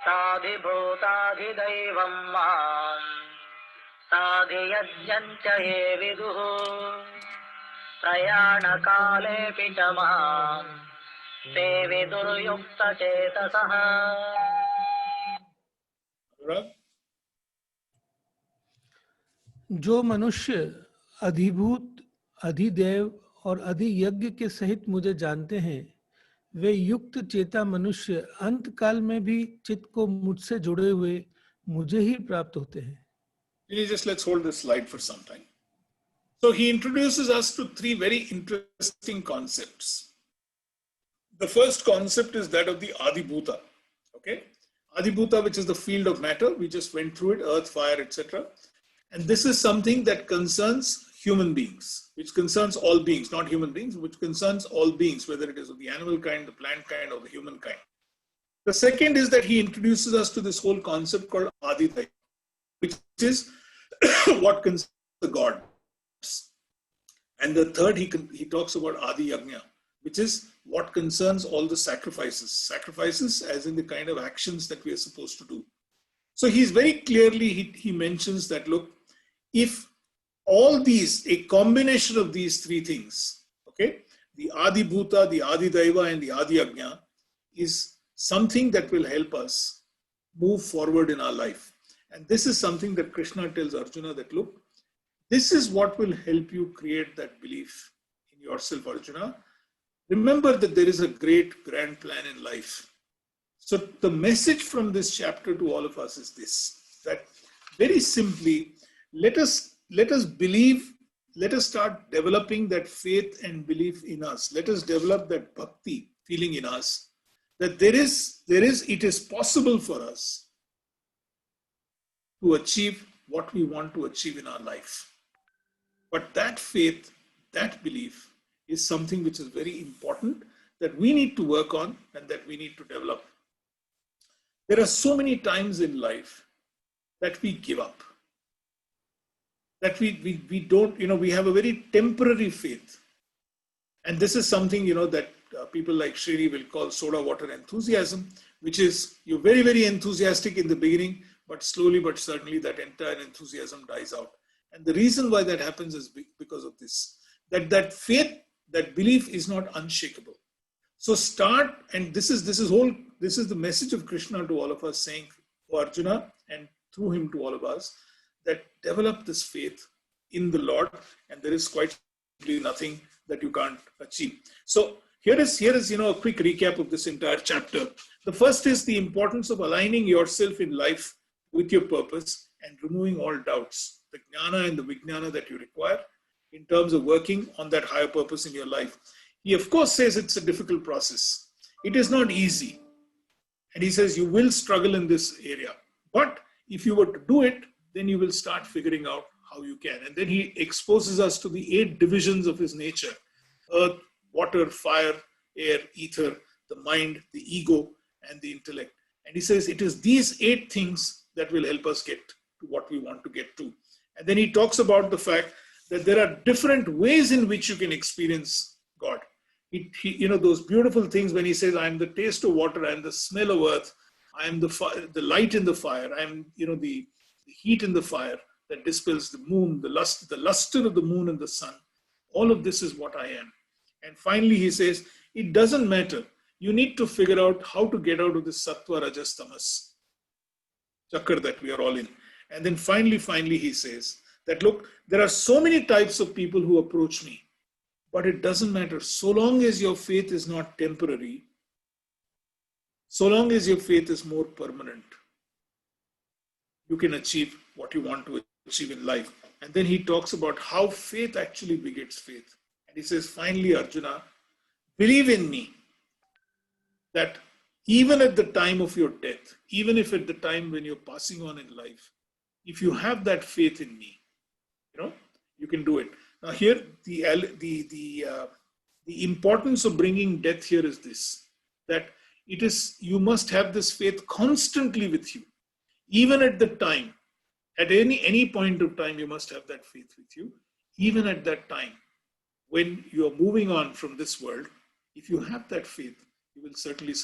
साधिभूताधिदैवं मां साधियज्ञञ्च ये विदुः प्रयाणकालेऽपि च मां ते विदुर्युक्तचेतसः। जो मनुष्य अधिभूत, अधिदेव और अधियज्ञ के सहित मुझे जानते हैं, वे युक्त चेता मनुष्य अंत काल में भी चित्त को मुझसे जुड़े हुए मुझे ही प्राप्त होते हैं। Let's hold this slide for some time. So he introduces us to three very interesting concepts. The first concept is that of the Adibhuta. Okay, Adibhuta, which is the field of matter. We just went through it: earth, fire, etc. And this is something that concerns human beings, which concerns all beings, not human beings, which concerns all beings, whether it is of the animal kind, the plant kind, or the human kind. The second is that he introduces us to this whole concept called Adidaiva, which is what concerns the gods. And the third, he talks about Adi Yajna, which is what concerns all the sacrifices as in the kind of actions that we are supposed to do. So he's very clearly, he mentions that, look, if all these, a combination of these three things, okay, the Adi Bhuta, the Adi Daiva, and the Adi Yajna is something that will help us move forward in our life. And this is something that Krishna tells Arjuna that, look, this is what will help you create that belief in yourself, Arjuna. Remember that there is a great grand plan in life. So the message from this chapter to all of us is this, that very simply, let us believe, let us start developing that faith and belief in us. Let us develop that bhakti feeling in us, that it is possible for us to achieve what we want to achieve in our life. But that faith, that belief is something which is very important that we need to work on and that we need to develop. There are so many times in life that we give up, that we don't, we have a very temporary faith. And this is something, that people like Srini will call soda water enthusiasm, which is you're very, very enthusiastic in the beginning, but slowly but certainly that entire enthusiasm dies out. And the reason why that happens is because of this, that faith, that belief is not unshakable. So start, and this is the message of Krishna to all of us, saying to Arjuna and through him to all of us, that develop this faith in the Lord, and there is quite simply nothing that you can't achieve. So here is a quick recap of this entire chapter. The first is the importance of aligning yourself in life with your purpose and removing all doubts, the jnana and the vijnana that you require in terms of working on that higher purpose in your life. He of course says it's a difficult process. It is not easy. And he says you will struggle in this area. But if you were to do it, then you will start figuring out how you can. And then he exposes us to the 8 divisions of his nature: earth, water, fire, air, ether, the mind, the ego, and the intellect. And he says it is these 8 things that will help us get to what we want to get to. And then he talks about the fact that there are different ways in which you can experience God. He those beautiful things when he says, I am the taste of water, I am the smell of earth, I am the light in the fire, I am the heat in the fire that dispels the moon, the luster of the moon and the sun. All of this is what I am. And finally he says, it doesn't matter. You need to figure out how to get out of this sattva, rajas, tamas chakra that we are all in. And then finally he says that, look, there are so many types of people who approach me, but it doesn't matter. So long as your faith is not temporary, so long as your faith is more permanent, you can achieve what you want to achieve in life. And then he talks about how faith actually begets faith. And he says, finally, Arjuna, believe in me that even at the time of your death, even if at the time when you're passing on in life, if you have that faith in me, you can do it. Now here, the importance of bringing death here is this, that you must have this faith constantly with you. Even at the time, at any point of time, you must have that faith with you. Even at that time, when you are moving on from this world, if you have that faith, you will certainly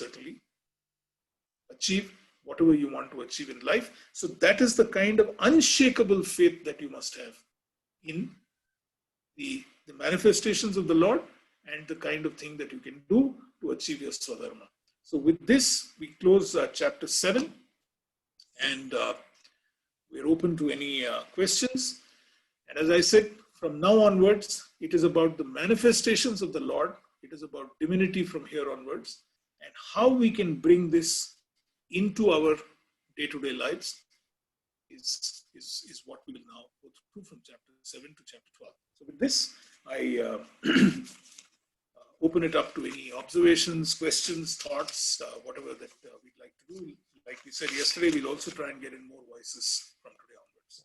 achieve whatever you want to achieve in life. So that is the kind of unshakable faith that you must have in the manifestations of the Lord and the kind of thing that you can do to achieve your Swadharma. So with this, we close chapter 7, and we're open to any questions. And as I said, from now onwards, it is about the manifestations of the Lord. It is about divinity from here onwards, and how we can bring this into our day-to-day lives is is what we will now go through from chapter 7 to chapter 12. So with this, I open it up to any observations, questions, thoughts, whatever that we'd like to do. Like we said yesterday, we'll also try and get in more voices from today onwards.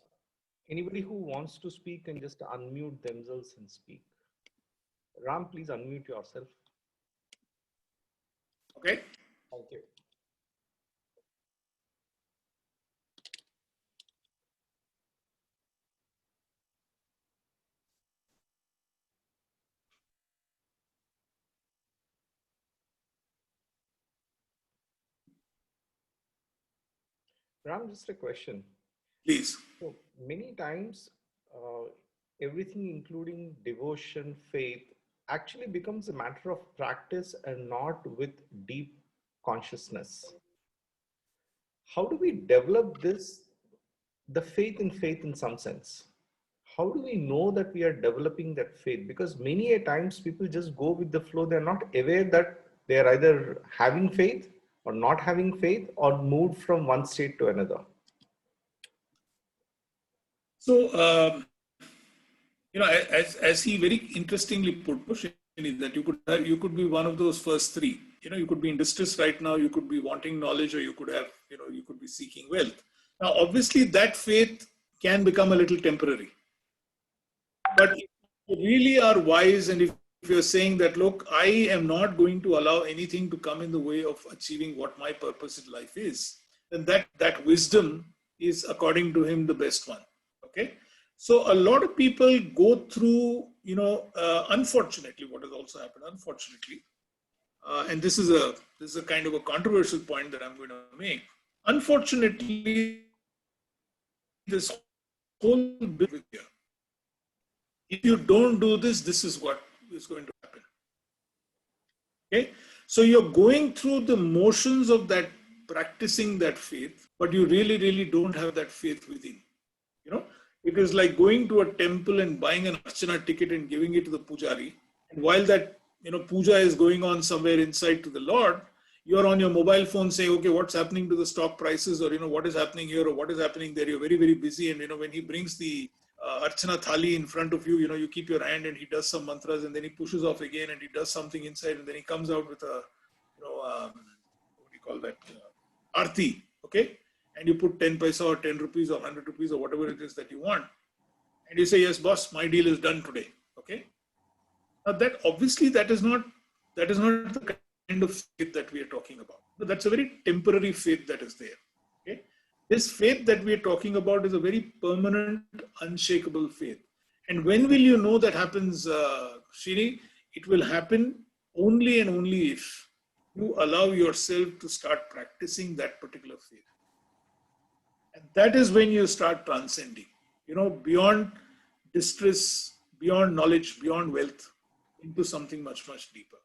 Anybody who wants to speak can just unmute themselves and speak. Ram, please unmute yourself. Okay? Thank you. Ram, just a question. Please. So many times, everything including devotion, faith, actually becomes a matter of practice and not with deep consciousness. How do we develop this, the faith in some sense? How do we know that we are developing that faith? Because many a times people just go with the flow. They're not aware that they're either having faith or not having faith or moved from one state to another. So, as he very interestingly put, that you could be one of those first three. You could be in distress right now. You could be wanting knowledge, or you could have, you could be seeking wealth. Now, obviously, that faith can become a little temporary. But if you really are wise, and if you're saying that, look, I am not going to allow anything to come in the way of achieving what my purpose in life is, then that wisdom is, according to him, the best one. Okay. So a lot of people go through, unfortunately, what has also happened, unfortunately, and this is a kind of a controversial point that I'm going to make. Unfortunately, this whole bit here, if you don't do this, this is what is going to happen. Okay, so you're going through the motions of that, practicing that faith, but you really, really don't have that faith within. It is like going to a temple and buying an archana ticket and giving it to the pujari. And while that, puja is going on somewhere inside to the Lord, you're on your mobile phone saying, okay, what's happening to the stock prices, or, what is happening here, or what is happening there. You're very, very busy. And, when he brings the archana thali in front of you, you keep your hand and he does some mantras, and then he pushes off again and he does something inside, and then he comes out with a, what do you call that? Arti. Okay. And you put 10 paisa or 10 rupees or 100 rupees or whatever it is that you want. And you say, yes, boss, my deal is done today. Okay. Now that obviously that is not the kind of faith that we are talking about. But that's a very temporary faith that is there. Okay. This faith that we are talking about is a very permanent, unshakable faith. And when will you know that happens, Shri? It will happen only and only if you allow yourself to start practicing that particular faith. And that is when you start transcending, beyond distress, beyond knowledge, beyond wealth, into something much, much deeper.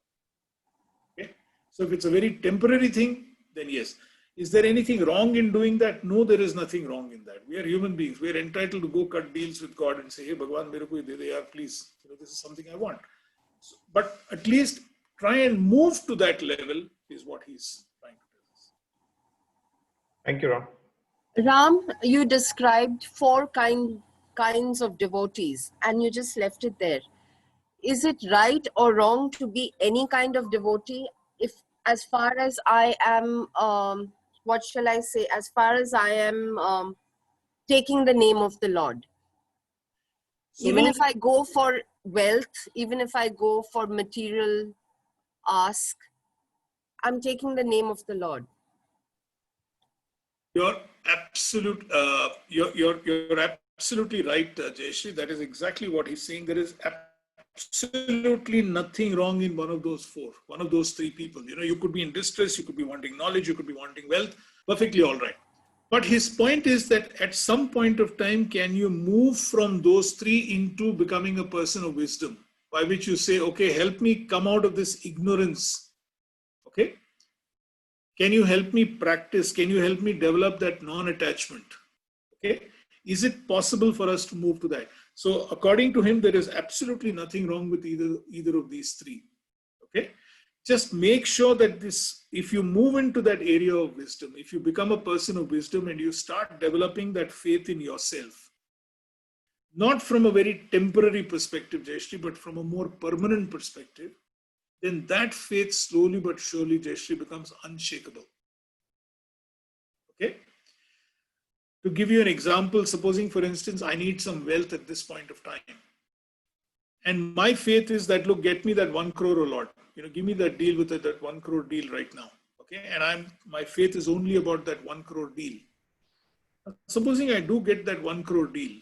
Okay? So if it's a very temporary thing, then yes. Is there anything wrong in doing that? No, there is nothing wrong in that. We are human beings. We are entitled to go cut deals with God and say, hey, Bhagwan, mere ko de de yaar, please. This is something I want. So, but at least try and move to that level is what he's trying to tell us. Thank you, Ram. Ram, you described four kinds of devotees and you just left it there. Is it right or wrong to be any kind of devotee? If, as far as I am, what shall I say, as far as I am taking the name of the Lord. So even if I go for wealth, even if I go for material ask, I'm taking the name of the Lord. You're absolutely right, Jayashree. That is exactly what he's saying. There is absolutely nothing wrong in one of those three people. You could be in distress, you could be wanting knowledge, you could be wanting wealth, perfectly all right. But his point is that at some point of time, can you move from those three into becoming a person of wisdom, by which you say, okay, help me come out of this ignorance. Okay. Can you help me practice? Can you help me develop that non-attachment? Okay. Is it possible for us to move to that? So according to him, there is absolutely nothing wrong with either of these three. Okay. just make sure that if you move into that area of wisdom, if you become a person of wisdom and you start developing that faith in yourself, not from a very temporary perspective, Jayashree, but from a more permanent perspective, then that faith slowly but surely, Jayashree, becomes unshakable. Okay? To give you an example, supposing, for instance, I need some wealth at this point of time. And my faith is that, look, get me that 1 crore, a lot. Give me that deal with that 1 crore deal right now. Okay? And my faith is only about that 1 crore deal. Supposing I do get that 1 crore deal,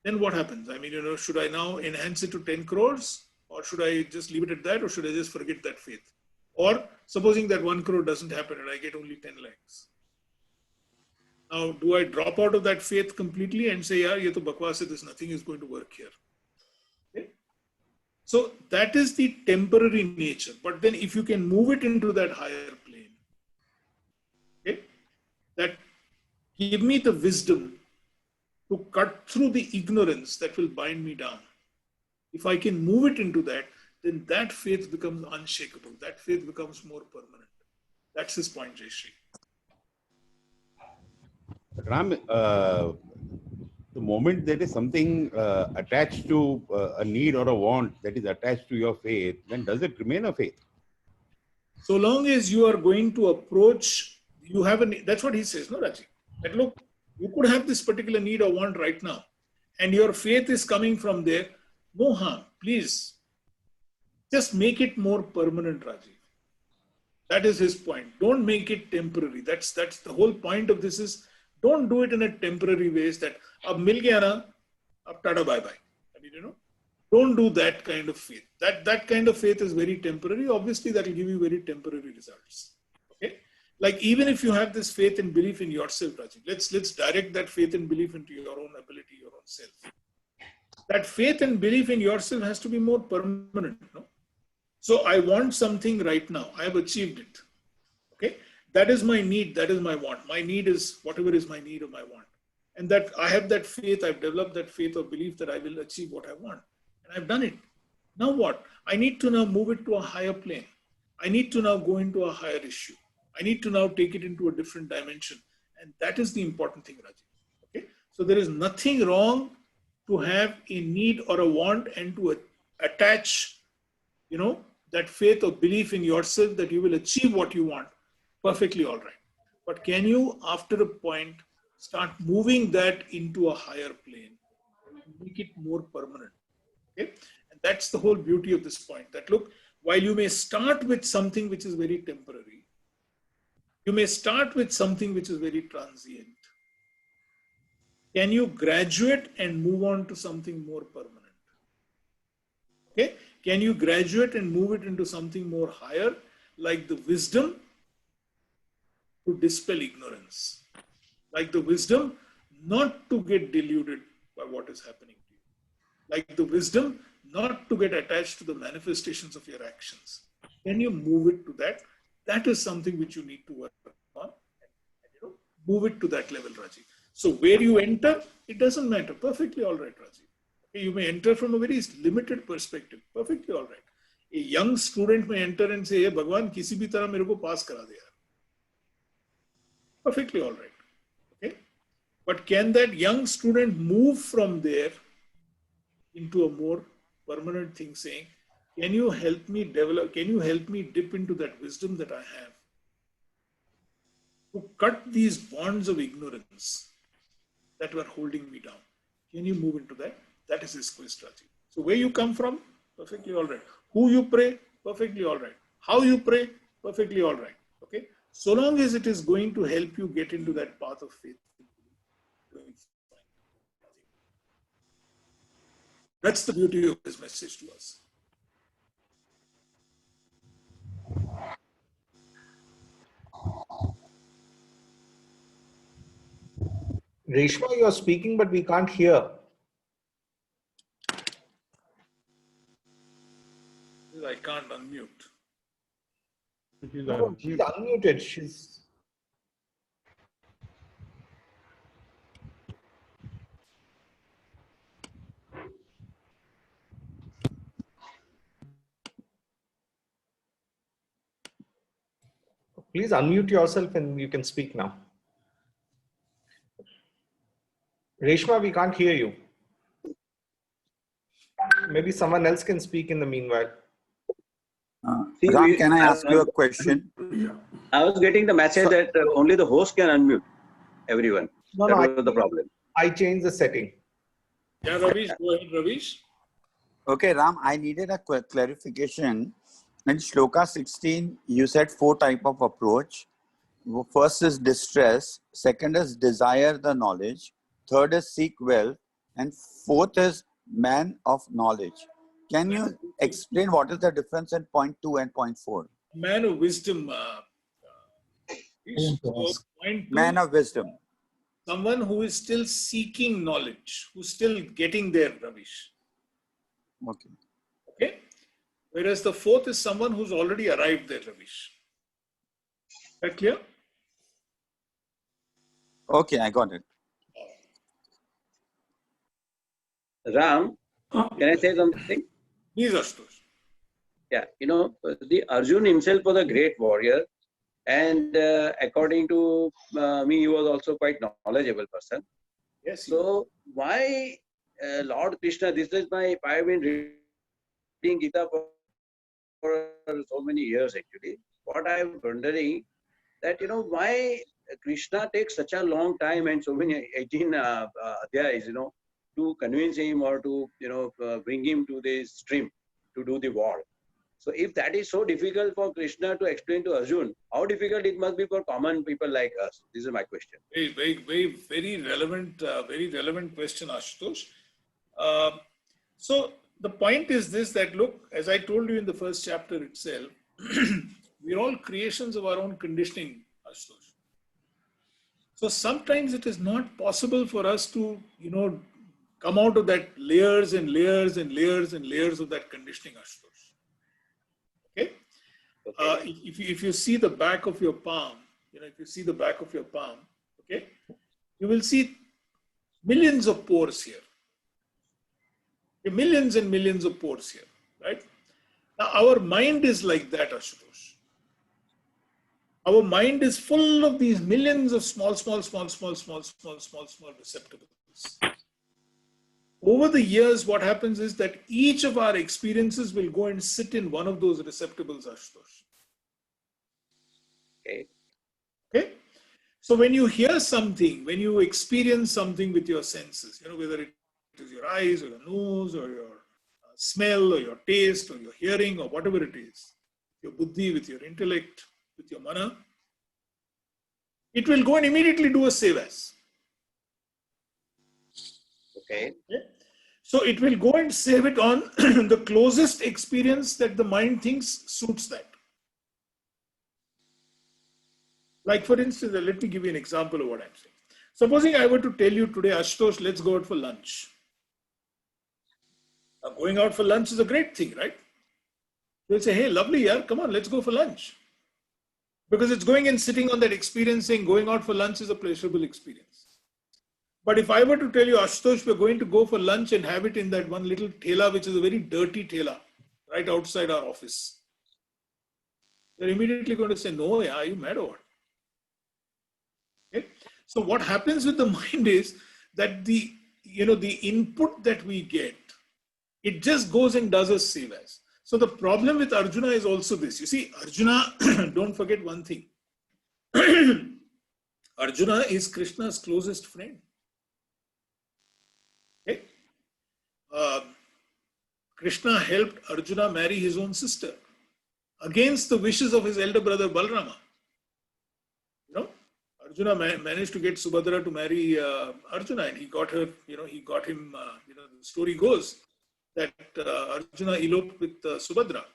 then what happens? I mean, should I now enhance it to 10 crores? Or should I just leave it at that? Or should I just forget that faith? Or supposing that 1 crore doesn't happen and I get only 10 lakhs. Now, do I drop out of that faith completely and say, yeah, ye to bakwas hai, nothing is going to work here? Okay? So that is the temporary nature. But then if you can move it into that higher plane, okay, that give me the wisdom to cut through the ignorance that will bind me down. If I can move it into that, then that faith becomes unshakable. That faith becomes more permanent. That's his point, Jayashree. Ram, the moment there is something attached to a need or a want that is attached to your faith, then does it remain a faith? So long as you are going to approach, you have that's what he says, no, Raji? That look, you could have this particular need or want right now, and your faith is coming from there. No harm, please. Just make it more permanent, Raji. That is his point. Don't make it temporary. That's the whole point of this is, don't do it in a temporary ways that ab mil gaya na, ab tada bye bye. I mean, don't do that kind of faith. That kind of faith is very temporary. Obviously, that will give you very temporary results. Okay, like even if you have this faith and belief in yourself, Raji, let's direct that faith and belief into your own ability, your own self. That faith and belief in yourself has to be more permanent. No? So I want something right now. I have achieved it. Okay. That is my need. That is my want. My need is whatever is my need or my want. And that I have that faith. I've developed that faith or belief that I will achieve what I want. And I've done it. Now what? I need to now move it to a higher plane. I need to now go into a higher issue. I need to now take it into a different dimension. And that is the important thing, Raji. Okay. So there is nothing wrong to have a need or a want and to attach, that faith or belief in yourself that you will achieve what you want. Perfectly all right. But can you, after a point, start moving that into a higher plane, make it more permanent? Okay? And that's the whole beauty of this point, that look, while you may start with something which is very temporary, you may start with something which is very transient. Can you graduate and move on to something more permanent? Okay? Can you graduate and move it into something more higher, like the wisdom to dispel ignorance, like the wisdom not to get deluded by what is happening to you, like the wisdom not to get attached to the manifestations of your actions? Can you move it to that? That is something which you need to work on and move it to that level, Raji. So where you enter, it doesn't matter. Perfectly all right, Raji. Okay, you may enter from a very limited perspective. Perfectly all right. A young student may enter and say, hey, Bhagwan, kisi bhi tarah mere ko pass kara de yaar. Perfectly all right. Okay. But can that young student move from there into a more permanent thing, saying, can you help me develop, can you help me dip into that wisdom that I have to cut these bonds of ignorance that were holding me down? Can you move into that? That is his quest, Raji. So where you come from, perfectly all right. Who you pray, perfectly all right. How you pray, perfectly all right. Okay. So long as it is going to help you get into that path of faith. That's the beauty of his message to us. Reshma, you're speaking, but we can't hear. I can't unmute. No, she's unmuted. She's. Please unmute yourself and you can speak now. Reshma, we can't hear you. Maybe someone else can speak in the meanwhile. Ram, can I ask you a question? I was getting the message that only the host can unmute everyone. No, that was the problem. I changed the setting. Yeah, Ravish, go ahead, Ravish. Okay, Ram, I needed a clarification. In Shloka 16, you said 4 types of approach. First is distress. Second is desire the knowledge. Third is seek wealth. And fourth is man of knowledge. Can you explain what is the difference in point 2 and point 4? Man of wisdom. Point 2, Man of wisdom. someone who is still seeking knowledge, who's still getting there, Ravish. Okay. Okay? Whereas the fourth is someone who's already arrived there, Ravish. Is that clear? Okay, I got it. Ram, can I say something? Please, Ashutosh. Yeah, the Arjun himself was a great warrior, and according to me, he was also quite knowledgeable person. Yes. So why Lord Krishna? I've been reading Gita for so many years actually. What I'm wondering that why Krishna takes such a long time and so many 18 adhyayas, to convince him or to bring him to this stream to do the war. So if that is so difficult for Krishna to explain to Arjun, how difficult it must be for common people like us? This is my question. Very relevant question, Ashutosh. So the point is this, that look, as I told you in the first chapter itself, we're all creations of our own conditioning, Ashutosh. So sometimes it is not possible for us to, come out of that layers and layers and layers and layers of that conditioning, Ashutosh. Okay? If you see the back of your palm, okay, you will see millions of pores here. Millions and millions of pores here, right? Now our mind is like that, Ashutosh. Our mind is full of these millions of small receptacles. Over the years, what happens is that each of our experiences will go and sit in one of those receptacles, Ashutosh. Okay? So when you hear something, when you experience something with your senses, whether it is your eyes or your nose or your smell or your taste or your hearing or whatever it is, your buddhi, with your intellect, with your mana, it will go and immediately do a save as. Okay. So it will go and save it on the closest experience that the mind thinks suits that. Like for instance, let me give you an example of what I'm saying. Supposing I were to tell you today, Ashutosh, let's go out for lunch. Now, going out for lunch is a great thing, right? You'll say, hey, lovely, yaar, come on, let's go for lunch. Because it's going and sitting on that experience saying going out for lunch is a pleasurable experience. But if I were to tell you, Ashutosh, we're going to go for lunch and have it in that one little thela, which is a very dirty thela, right outside our office, you're immediately going to say, no, yeah, are you mad or what? Okay? So what happens with the mind is that the input that we get, it just goes and does a save as. So the problem with Arjuna is also this. You see, Arjuna, don't forget one thing. Arjuna is Krishna's closest friend. Okay? Krishna helped Arjuna marry his own sister against the wishes of his elder brother Balarama. Arjuna managed to get Subhadra to marry Arjuna, and he got her, he got him, the story goes that Arjuna eloped with Subhadra.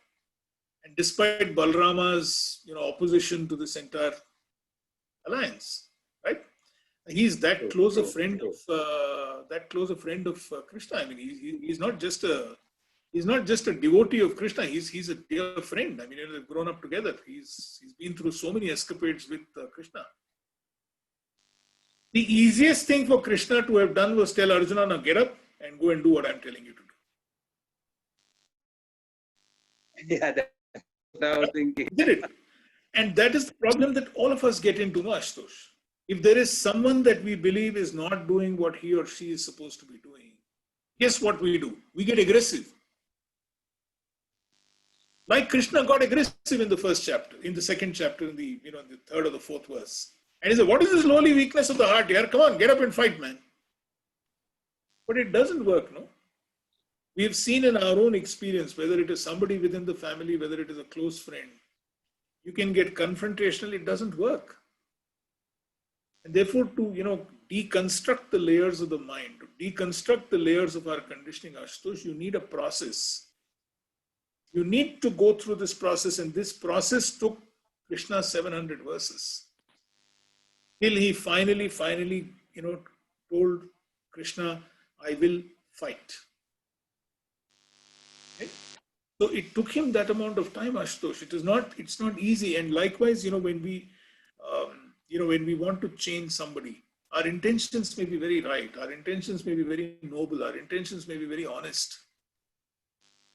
And despite Balarama's, opposition to this entire alliance, right? He's that close a friend of Krishna. I mean, he's not just a devotee of Krishna. He's a dear friend. I mean, they've grown up together. He's been through so many escapades with Krishna. The easiest thing for Krishna to have done was tell Arjuna, now get up and go and do what I'm telling you to do. Yeah, that's what I was thinking. Did it? And that is the problem that all of us get into, no, Ashutosh? If there is someone that we believe is not doing what he or she is supposed to be doing, guess what we do? We get aggressive. Like Krishna got aggressive in the first chapter, in the second chapter, in the the third or the fourth verse. And he said, what is this lowly weakness of the heart here? Come on, get up and fight, man. But it doesn't work, no? We have seen in our own experience, whether it is somebody within the family, whether it is a close friend, you can get confrontational, it doesn't work. And therefore, to deconstruct the layers of the mind, to deconstruct the layers of our conditioning, Ashutosh, you need a process. You need to go through this process, and this process took Krishna 700 verses. Till he finally, told Krishna, I will fight. Okay? So it took him that amount of time, Ashutosh. It's not easy. And likewise, when we want to change somebody, our intentions may be very right. Our intentions may be very noble. Our intentions may be very honest.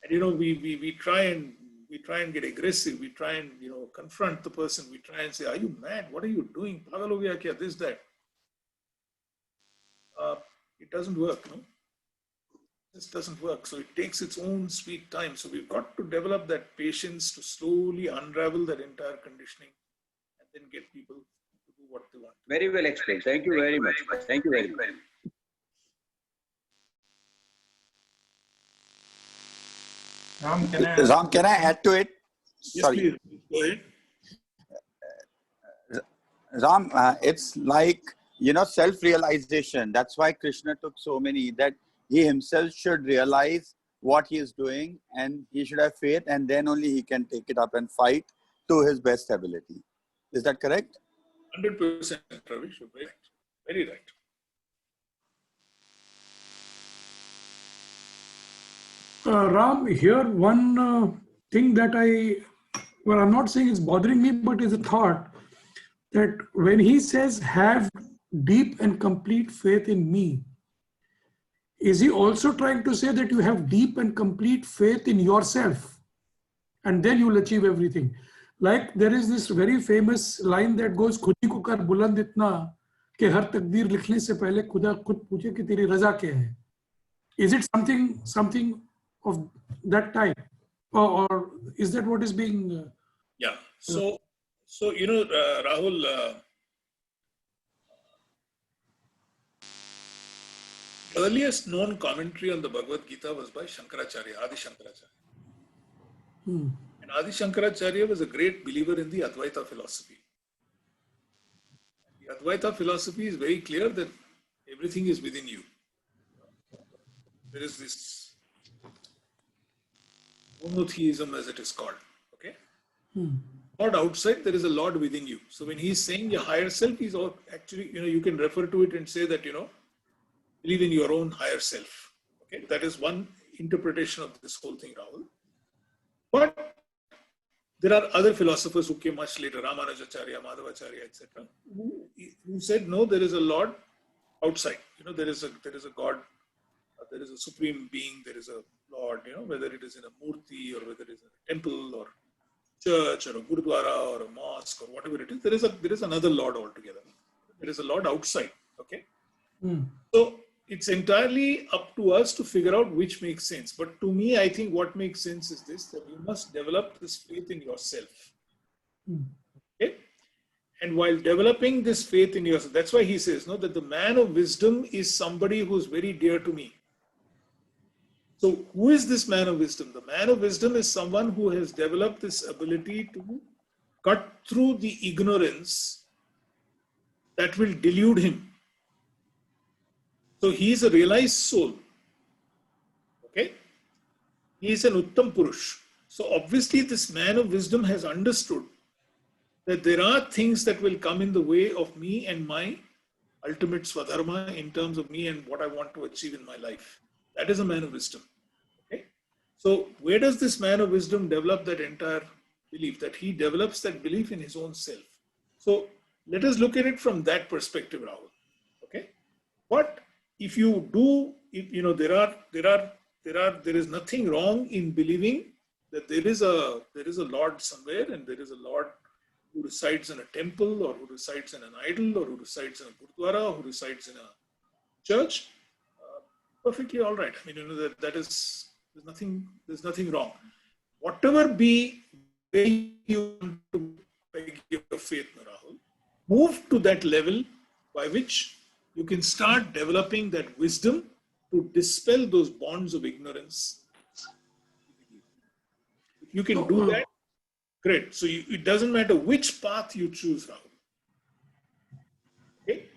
And we try and get aggressive. We try and confront the person. We try and say, "Are you mad? What are you doing? Pagal ho gaya kya? This, that." It doesn't work, no. This doesn't work. So it takes its own sweet time. So we've got to develop that patience to slowly unravel that entire conditioning, and then get people to do what they want. Very well explained. Thank you very much. Thank you very much. Ram, can I add to it? Yes, Sorry. please. Go ahead. Ram, it's like, self-realization. That's why Krishna took so many, that he himself should realize what he is doing, and he should have faith, and then only he can take it up and fight to his best ability. Is that correct? 100%, Ravish. You're very right. Very right. Ram, here one thing that I'm not saying it's bothering me, but is a thought that when he says, have deep and complete faith in me, is he also trying to say that you have deep and complete faith in yourself and then you'll achieve everything? Like there is this very famous line that goes, खुद ही को कर बुलंद इतना कि हर तकदीर लिखने से पहले खुदा खुद पूछे कि तेरी रजा क्या है? Is it something of that type, or is that what is being? Yeah. So Rahul, earliest known commentary on the Bhagavad Gita was by Shankaracharya, Adi Shankaracharya. And Adi Shankaracharya was a great believer in the Advaita philosophy. The Advaita philosophy is very clear that everything is within you. There is this monotheism, as it is called. Okay? Not outside, there is a Lord within you. So when he's saying your higher self, he's all actually, you can refer to it and say that, believe in your own higher self. Okay? That is one interpretation of this whole thing, Rahul. But there are other philosophers who came much later, Ramanujacharya, Madhavacharya, etc., who said, no, there is a Lord outside. There is a God, there is a supreme being, there is a Lord, whether it is in a murti or whether it is in a temple or church or a gurudwara or a mosque or whatever it is, there is another Lord altogether. There is a Lord outside. Okay. So it's entirely up to us to figure out which makes sense. But to me, I think what makes sense is this, that you must develop this faith in yourself. Okay? And while developing this faith in yourself, that's why he says, that the man of wisdom is somebody who's very dear to me. So who is this man of wisdom? The man of wisdom is someone who has developed this ability to cut through the ignorance that will delude him. So he is a realized soul. Okay? He is an Uttam Purush. So obviously this man of wisdom has understood that there are things that will come in the way of me and my ultimate Swadharma in terms of me and what I want to achieve in my life. That is a man of wisdom. Okay? So where does this man of wisdom develop that entire belief? That he develops that belief in his own self. So let us look at it from that perspective, Rahul. Okay? But if you do, there is nothing wrong in believing that there is a Lord somewhere and there is a Lord who resides in a temple, or who resides in an idol, or who resides in a gurdwara, or who resides in a church. Perfectly all right. I mean, you know, that is, there's nothing wrong. Whatever be where you want to peg your faith, Rahul, move to that level by which you can start developing that wisdom to dispel those bonds of ignorance. If you can do that, great. So it doesn't matter which path you choose, Rahul. Okay?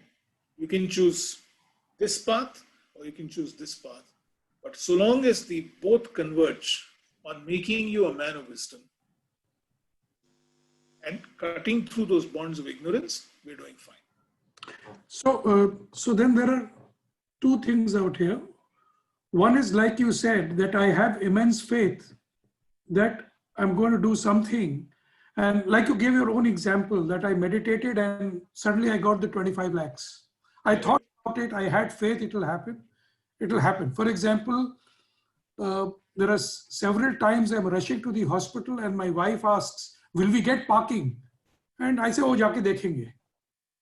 You can choose this path or you can choose this path. But so long as they both converge on making you a man of wisdom and cutting through those bonds of ignorance, we're doing fine. So then there are two things out here. One is, like you said, that I have immense faith that I'm going to do something. And like you gave your own example, that I meditated and suddenly I got the 25 lakhs. I thought about it, I had faith, it will happen. It will happen. For example, there are several times I'm rushing to the hospital and my wife asks, will we get parking? And I say, oh, jaake dekhenge.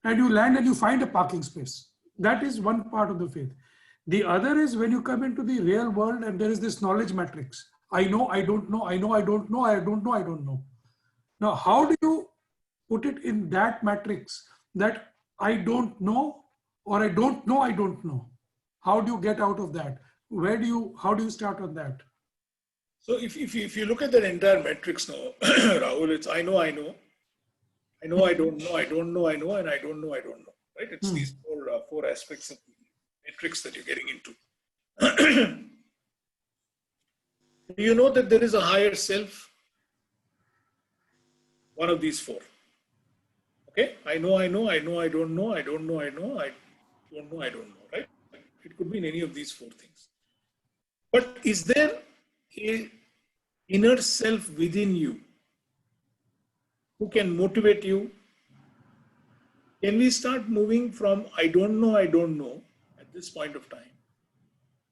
And you land and you find a parking space. That is one part of the faith. The other is when you come into the real world and there is this knowledge matrix. I know, I don't know, I know, I don't know, I don't know, I don't know. Now, how do you put it in that matrix that I don't know or I don't know, I don't know? How do you get out of that? How do you start on that? So if you look at that entire matrix now, Rahul, it's I know, I know. I know, I don't know, I don't know, I know, and I don't know, I don't know. Right? It's these four aspects of the matrix that you're getting into. Do you know that there is a higher self? One of these four. Okay? I know, I know, I know, I don't know, I don't know, I know, I don't know, I don't know. Right? It could be in any of these four things. But is there an inner self within you who can motivate you? Can we start moving from I don't know at this point of time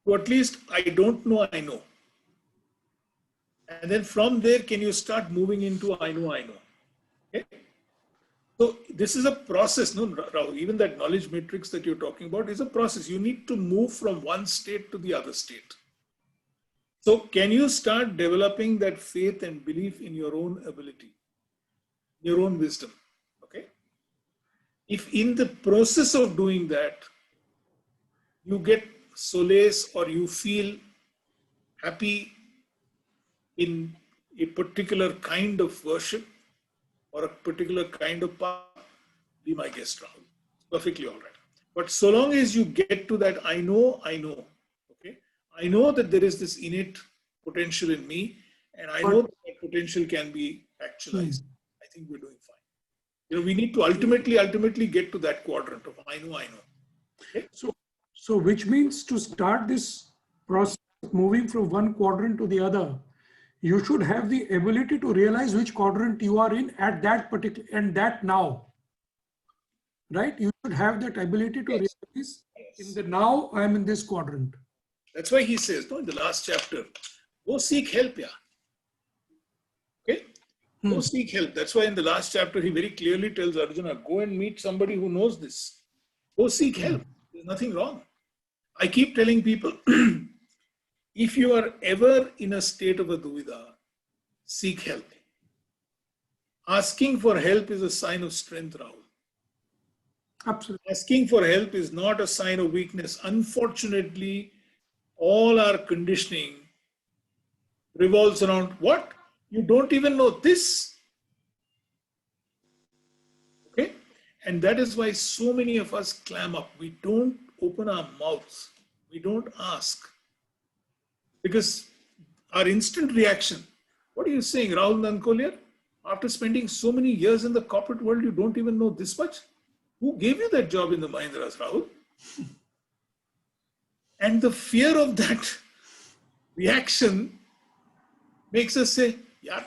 to at least I don't know, I know? And then from there, can you start moving into I know, I know? Okay? So this is a process, no, Rahul, even that knowledge matrix that you're talking about is a process. You need to move from one state to the other state. So can you start developing that faith and belief in your own ability, your own wisdom? Okay. If in the process of doing that, you get solace or you feel happy in a particular kind of worship or a particular kind of path, be my guest, Rahul. It's perfectly all right. But so long as you get to that, I know, okay? I know that there is this innate potential in me, and I know that potential can be actualized. I think we're doing fine. You know, we need to ultimately get to that quadrant of I know. Okay? So which means to start this process of moving from one quadrant to the other, you should have the ability to realize which quadrant you are in at that particular, and that now, right? You should have that ability to realize in the now I am in this quadrant. That's why he says, no, in the last chapter, go seek help, yeah. Okay? Go seek help. That's why in the last chapter, he very clearly tells Arjuna, go and meet somebody who knows this. Go seek help. There's nothing wrong. I keep telling people, if you are ever in a state of a duvida, seek help. Asking for help is a sign of strength, Rahul. Absolutely. Asking for help is not a sign of weakness. Unfortunately, all our conditioning revolves around what? You don't even know this. Okay? And that is why so many of us clam up. We don't open our mouths. We don't ask. Because our instant reaction, what are you saying, Rahul Nankolia? After spending so many years in the corporate world, you don't even know this much? Who gave you that job in the Mahindras, Rahul? And the fear of that reaction makes us say, yeah,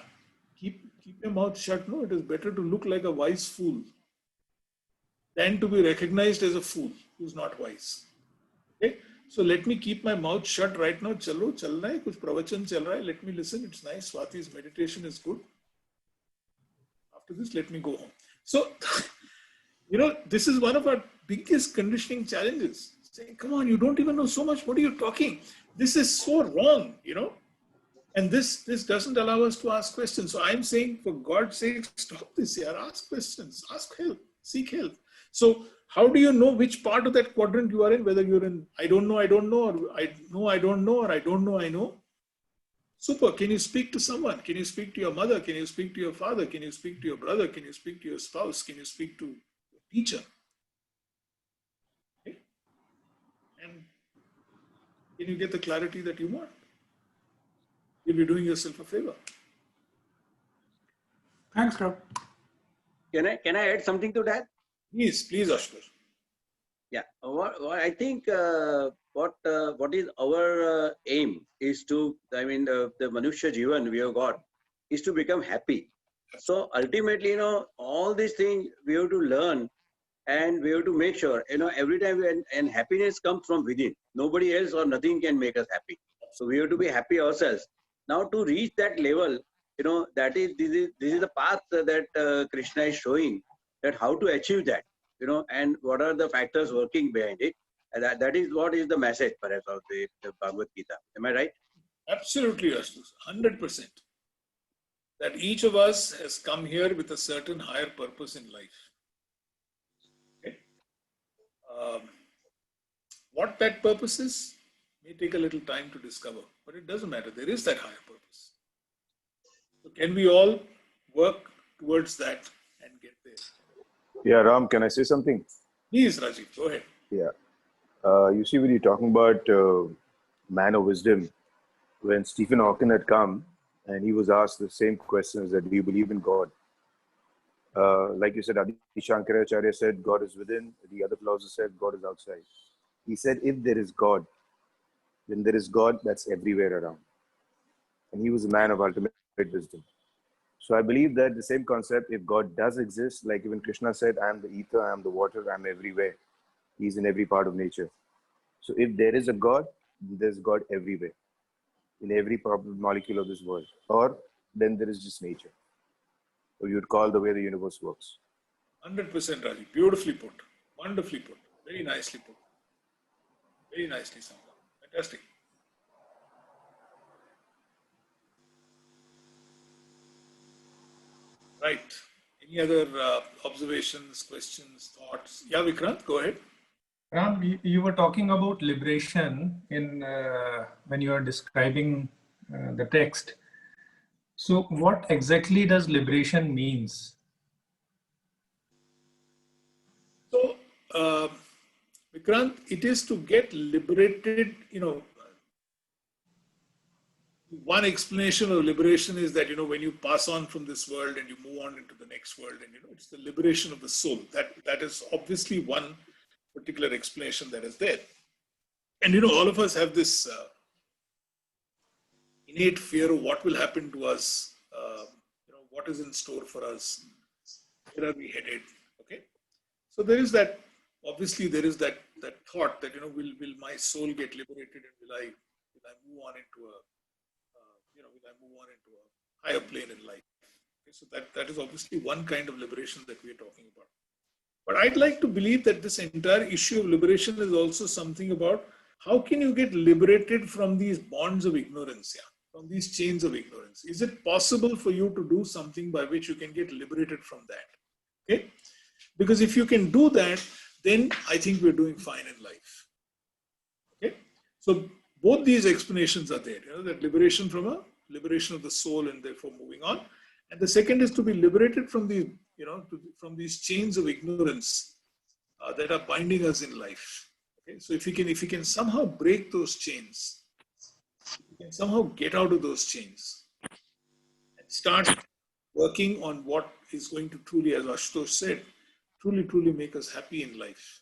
keep your mouth shut. No, it is better to look like a wise fool than to be recognized as a fool who's not wise. Okay? So let me keep my mouth shut right now. Chalo, chalna hai, kuch pravachan chal raha hai. Let me listen. It's nice. Swati's meditation is good. after this, let me go home. So, this is one of our biggest conditioning challenges. Saying, come on, you don't even know so much. What are you talking? This is so wrong, And this doesn't allow us to ask questions. So I'm saying, for God's sake, stop this here. Ask questions. Ask help. Seek help. So how do you know which part of that quadrant you are in? Whether you're in I don't know, or I know, I don't know, or I don't know, I know. Super. Can you speak to someone? Can you speak to your mother? Can you speak to your father? Can you speak to your brother? Can you speak to your spouse? Can you speak to your teacher? Okay. And can you get the clarity that you want? You'll be doing yourself a favor. Thanks, Rob. Can I add something to that? Please, Ashutosh. Yeah, I think what is our aim is to, the Manusya Jivan we have got is to become happy. So ultimately, all these things we have to learn, and we have to make sure, every time and happiness comes from within. Nobody else or nothing can make us happy. So we have to be happy ourselves. Now to reach that level, this is the path that Krishna is showing, that how to achieve that. And what are the factors working behind it. And that is what is the message, perhaps, of the Bhagavad Gita. Am I right? Absolutely, Ashutosh. 100%. That each of us has come here with a certain higher purpose in life. Okay? What that purpose is may take a little time to discover, but it doesn't matter. There is that higher purpose. So can we all work towards that and get there? Yeah, Ram, can I say something? Please, Rajiv, go ahead. Yeah. You see, when you're talking about man of wisdom, when Stephen Hawking had come and he was asked the same questions, that do you believe in God? Like you said, Adi Shankaracharya said God is within. The other philosophers said God is outside. He said, if there is God, then there is God that's everywhere around. And he was a man of ultimate wisdom. So I believe that the same concept, if God does exist, like even Krishna said, I am the ether, I am the water, I am everywhere. He's in every part of nature. So if there is a God, there's God everywhere, in every molecule of this world. Or then there is just nature, or you'd call the way the universe works. 100%, Rajiv. Beautifully put. Wonderfully put. Very nicely put. Very nicely summed up. Fantastic. Right. Any other observations, questions, thoughts? Yeah, Vikrant, go ahead. Ram, you were talking about liberation in when you are describing the text. So what exactly does liberation means? So, Vikrant, it is to get liberated, one explanation of liberation is that, when you pass on from this world and you move on into the next world, and, it's the liberation of the soul. That is obviously one particular explanation that is there. And, all of us have this innate fear of what will happen to us, what is in store for us, where are we headed, okay? So there is that, obviously there is that thought that, will my soul get liberated, and will I move on into a higher plane in life? Okay, so that is obviously one kind of liberation that we are talking about. But I'd like to believe that this entire issue of liberation is also something about how can you get liberated from these bonds of ignorance, from these chains of ignorance. Is it possible for you to do something by which you can get liberated from that? Okay? Because if you can do that, then I think we're doing fine in life. Okay? So both these explanations are there, that liberation liberation of the soul and therefore moving on. And the second is to be liberated from these, from these chains of ignorance that are binding us in life. Okay? So if you can somehow break those chains, you can somehow get out of those chains and start working on what is going to truly, as Ashutosh said, truly make us happy in life.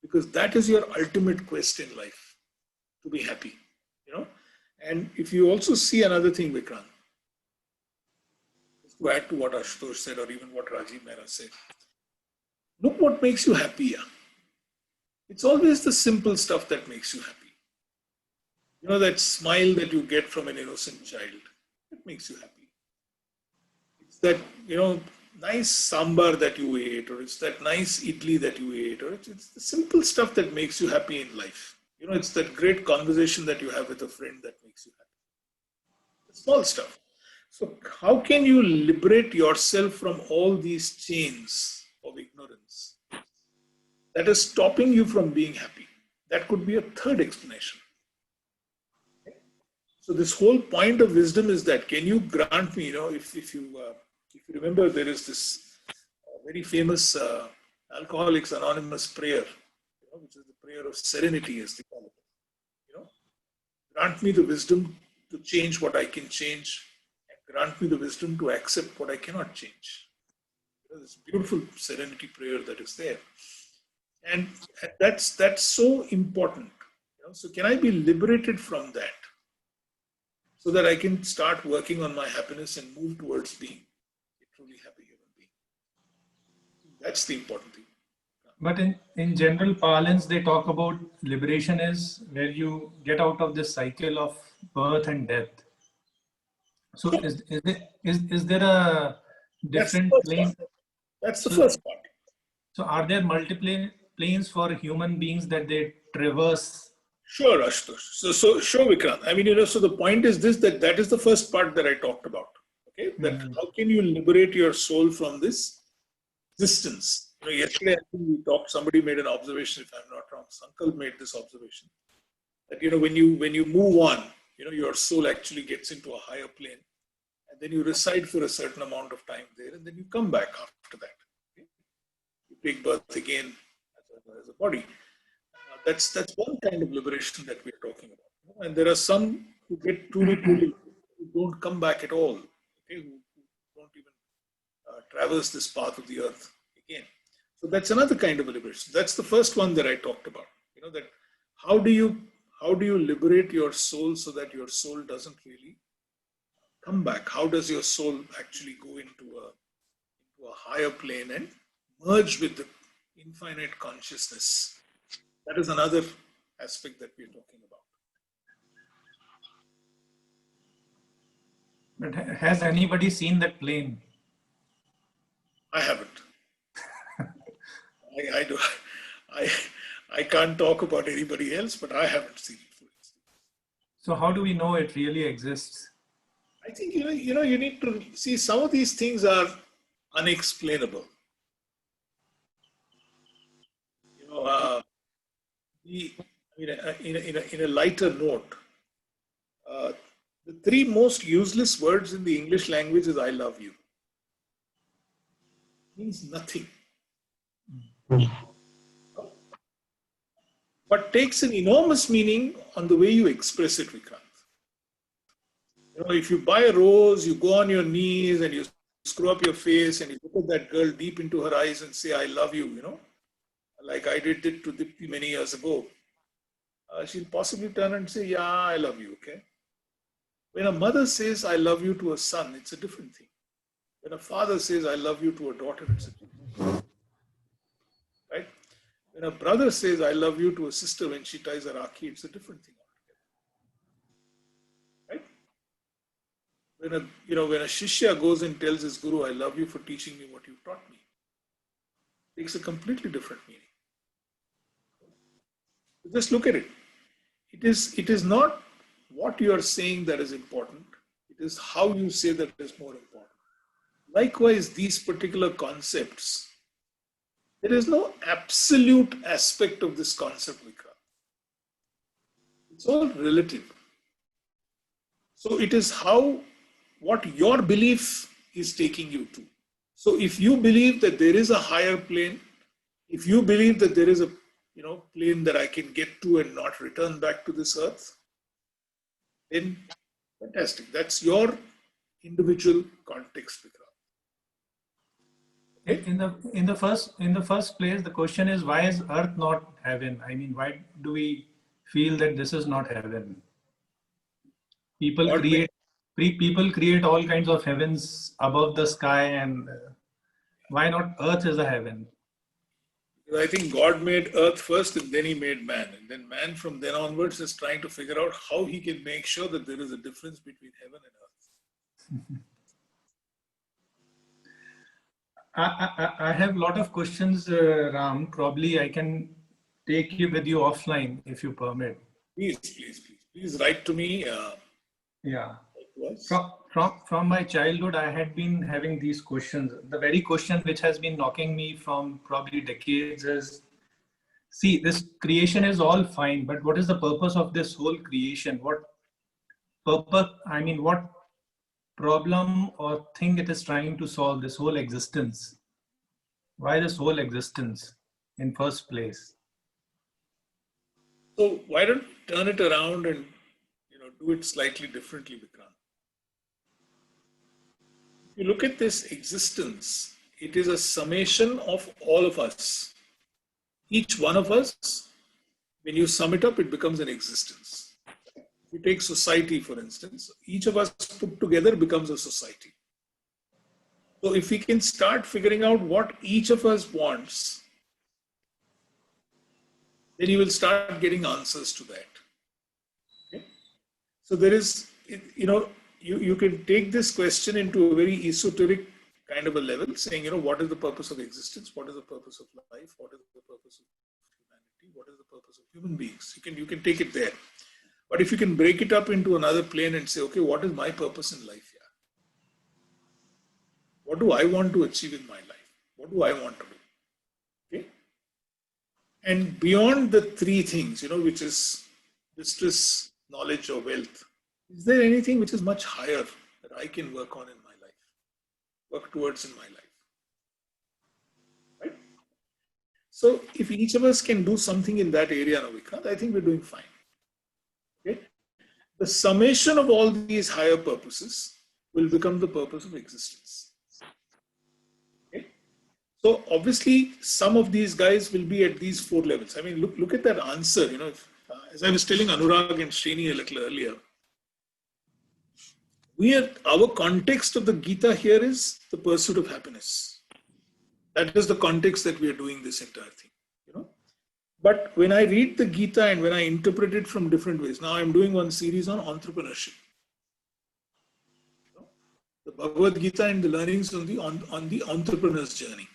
Because that is your ultimate quest in life, to be happy, And if you also see another thing, Vikrant, to add to what Ashutosh said, or even what Rajiv Mehra said, look what makes you happy. It's always the simple stuff that makes you happy. That smile that you get from an innocent child, that makes you happy. It's that, nice sambar that you ate, or it's that nice idli that you ate, or it's the simple stuff that makes you happy in life. You know, it's that great conversation that you have with a friend that makes you happy. The small stuff. So how can you liberate yourself from all these chains of ignorance that is stopping you from being happy? That could be a third explanation. So this whole point of wisdom is that, can you grant me, you know, if you remember, there is this very famous Alcoholics Anonymous prayer, you know, which is the prayer of serenity, as they call it. You know, grant me the wisdom to change what I can change, and grant me the wisdom to accept what I cannot change. You know, this beautiful serenity prayer that is there, and that's so important. You know, so can I be liberated from that, so that I can start working on my happiness and move towards being a truly happy human being? That's the important thing. But in general parlance, they talk about liberation is where you get out of this cycle of birth and death. So is there a different plane? That's the first part. So are there multiple planes for human beings that they traverse? Sure, Ashutosh. So sure, Vikrant. I mean, you know, so the point is this, that is the first part that I talked about. Okay, that how can you liberate your soul from this existence? You know, yesterday I think we talked. Somebody made an observation, if I'm not wrong. Sankalp made this observation that, you know, when you move on, you know, your soul actually gets into a higher plane, and then you reside for a certain amount of time there, and then you come back after that. Okay? You take birth again as a body. That's one kind of liberation that we're talking about. And there are some who get truly who don't come back at all, okay, who don't even traverse this path of the earth again. So that's another kind of a liberation. That's the first one that I talked about. You know, that how do you liberate your soul so that your soul doesn't really come back? How does your soul actually go into a higher plane and merge with the infinite consciousness? That is another aspect that we're talking about. But has anybody seen that plane? I haven't. I can't talk about anybody else, but I haven't seen it, for instance. So how do we know it really exists? I think you need to see, some of these things are unexplainable. You know, in a lighter note, the three most useless words in the English language is "I love you." It means nothing. But takes an enormous meaning on the way you express it, Vikrant. You know, if you buy a rose, you go on your knees and you screw up your face and you look at that girl deep into her eyes and say, "I love you," you know, like I did it to Dipti many years ago. She'll possibly turn and say, "Yeah, I love you," okay? When a mother says, "I love you" to a son, it's a different thing. When a father says, "I love you" to a daughter, it's a different thing. Right? When a brother says, "I love you" to a sister when she ties a rakhi, it's a different thing altogether. Right? When a shishya goes and tells his guru, "I love you for teaching me what you taught me," it takes a completely different meaning. Just look at it. It is not what you are saying that is important. It is how you say that is more important. Likewise, these particular concepts, there is no absolute aspect of this concept, Vikrant. It's all relative. So it is what your belief is taking you to. So if you believe that there is a higher plane, if you believe that there is a plane that I can get to and not return back to this earth, then fantastic. That's your individual context, Vikrant. In the first place, the question is, why is earth not heaven? I mean, why do we feel that this is not heaven? People create all kinds of heavens above the sky, and why not earth as a heaven? I think God made earth first and then he made man. And then man from then onwards is trying to figure out how he can make sure that there is a difference between heaven and earth. I have a lot of questions, Ram. Probably I can take you with you offline if you permit. Please write to me. Yeah. From my childhood, I had been having these questions. The very question which has been knocking me from probably decades is, see, this creation is all fine, but what is the purpose of this whole creation? What purpose, I mean, what problem or thing it is trying to solve, this whole existence? Why this whole existence in first place? So why don't you turn it around and do it slightly differently, Vikrant? If you look at this existence, it is a summation of all of us. Each one of us, when you sum it up, it becomes an existence. If you take society, for instance, each of us put together becomes a society. So if we can start figuring out what each of us wants, then you will start getting answers to that. Okay? So there is, you can take this question into a very esoteric kind of a level, saying, what is the purpose of existence? What is the purpose of life? What is the purpose of humanity? What is the purpose of human beings? You can take it there. But if you can break it up into another plane and say, okay, what is my purpose in life here? What do I want to achieve in my life? What do I want to do? Okay? And beyond the three things, which is distress, knowledge, or wealth, is there anything which is much higher that I can work on in my life, work towards in my life? Right? So if each of us can do something in that area, Vikrant, I think we're doing fine. Okay? The summation of all these higher purposes will become the purpose of existence. So obviously, some of these guys will be at these four levels. I mean, look at that answer. As I was telling Anurag and Srini a little earlier, our context of the Gita here is the pursuit of happiness. That is the context that we are doing this entire thing. But when I read the Gita and when I interpret it from different ways, now I'm doing one series on entrepreneurship. The Bhagavad Gita and the learnings on the entrepreneur's journey.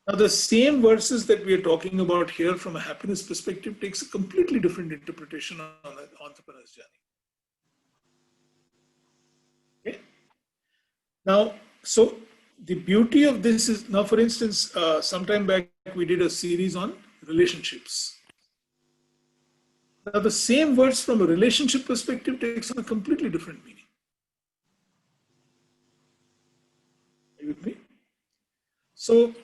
Now, the same verses that we are talking about here from a happiness perspective takes a completely different interpretation on the entrepreneur's journey. Okay? Now, so the beauty of this is, now for instance, sometime back we did a series on relationships. Now, the same verse from a relationship perspective takes on a completely different meaning. Are you with me? So,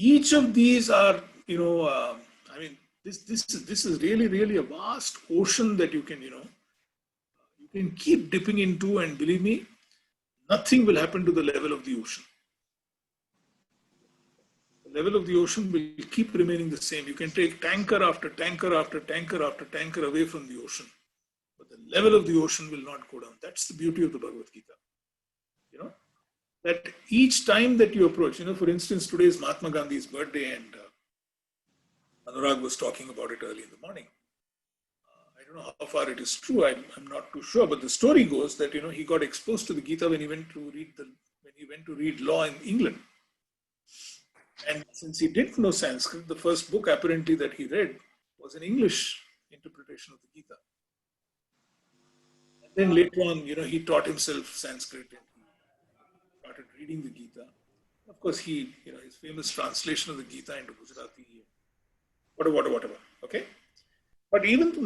each of these are, I mean, this is really a vast ocean that you can keep dipping into, and believe me, nothing will happen to the level of the ocean. The level of the ocean will keep remaining the same. You can take tanker after tanker after tanker after tanker away from the ocean, but the level of the ocean will not go down. That's the beauty of the Bhagavad Gita. That each time that you approach, for instance, today is Mahatma Gandhi's birthday, and Anurag was talking about it early in the morning. I don't know how far it is true. I'm not too sure, but the story goes that he got exposed to the Gita when he went to read law in England, and since he didn't know Sanskrit, the first book apparently that he read was an English interpretation of the Gita. And then later on, he taught himself Sanskrit. Started reading the Gita. Of course, his famous translation of the Gita into Gujarati, whatever. Okay, but even the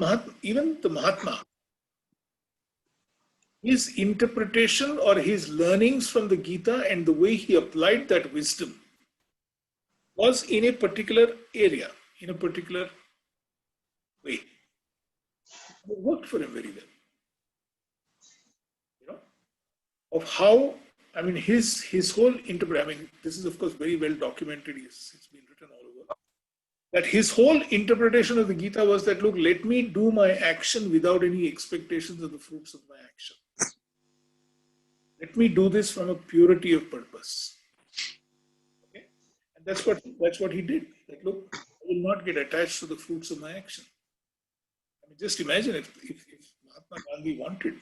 Mahatma, his interpretation or his learnings from the Gita and the way he applied that wisdom was in a particular area, in a particular way. It worked for him very well. Of how. I mean, his whole interpretation, this is of course very well documented, it's been written all over, that his whole interpretation of the Gita was that, look, let me do my action without any expectations of the fruits of my action. Let me do this from a purity of purpose. Okay? And that's what he did. That, look, I will not get attached to the fruits of my action. I mean, just imagine if Mahatma Gandhi wanted,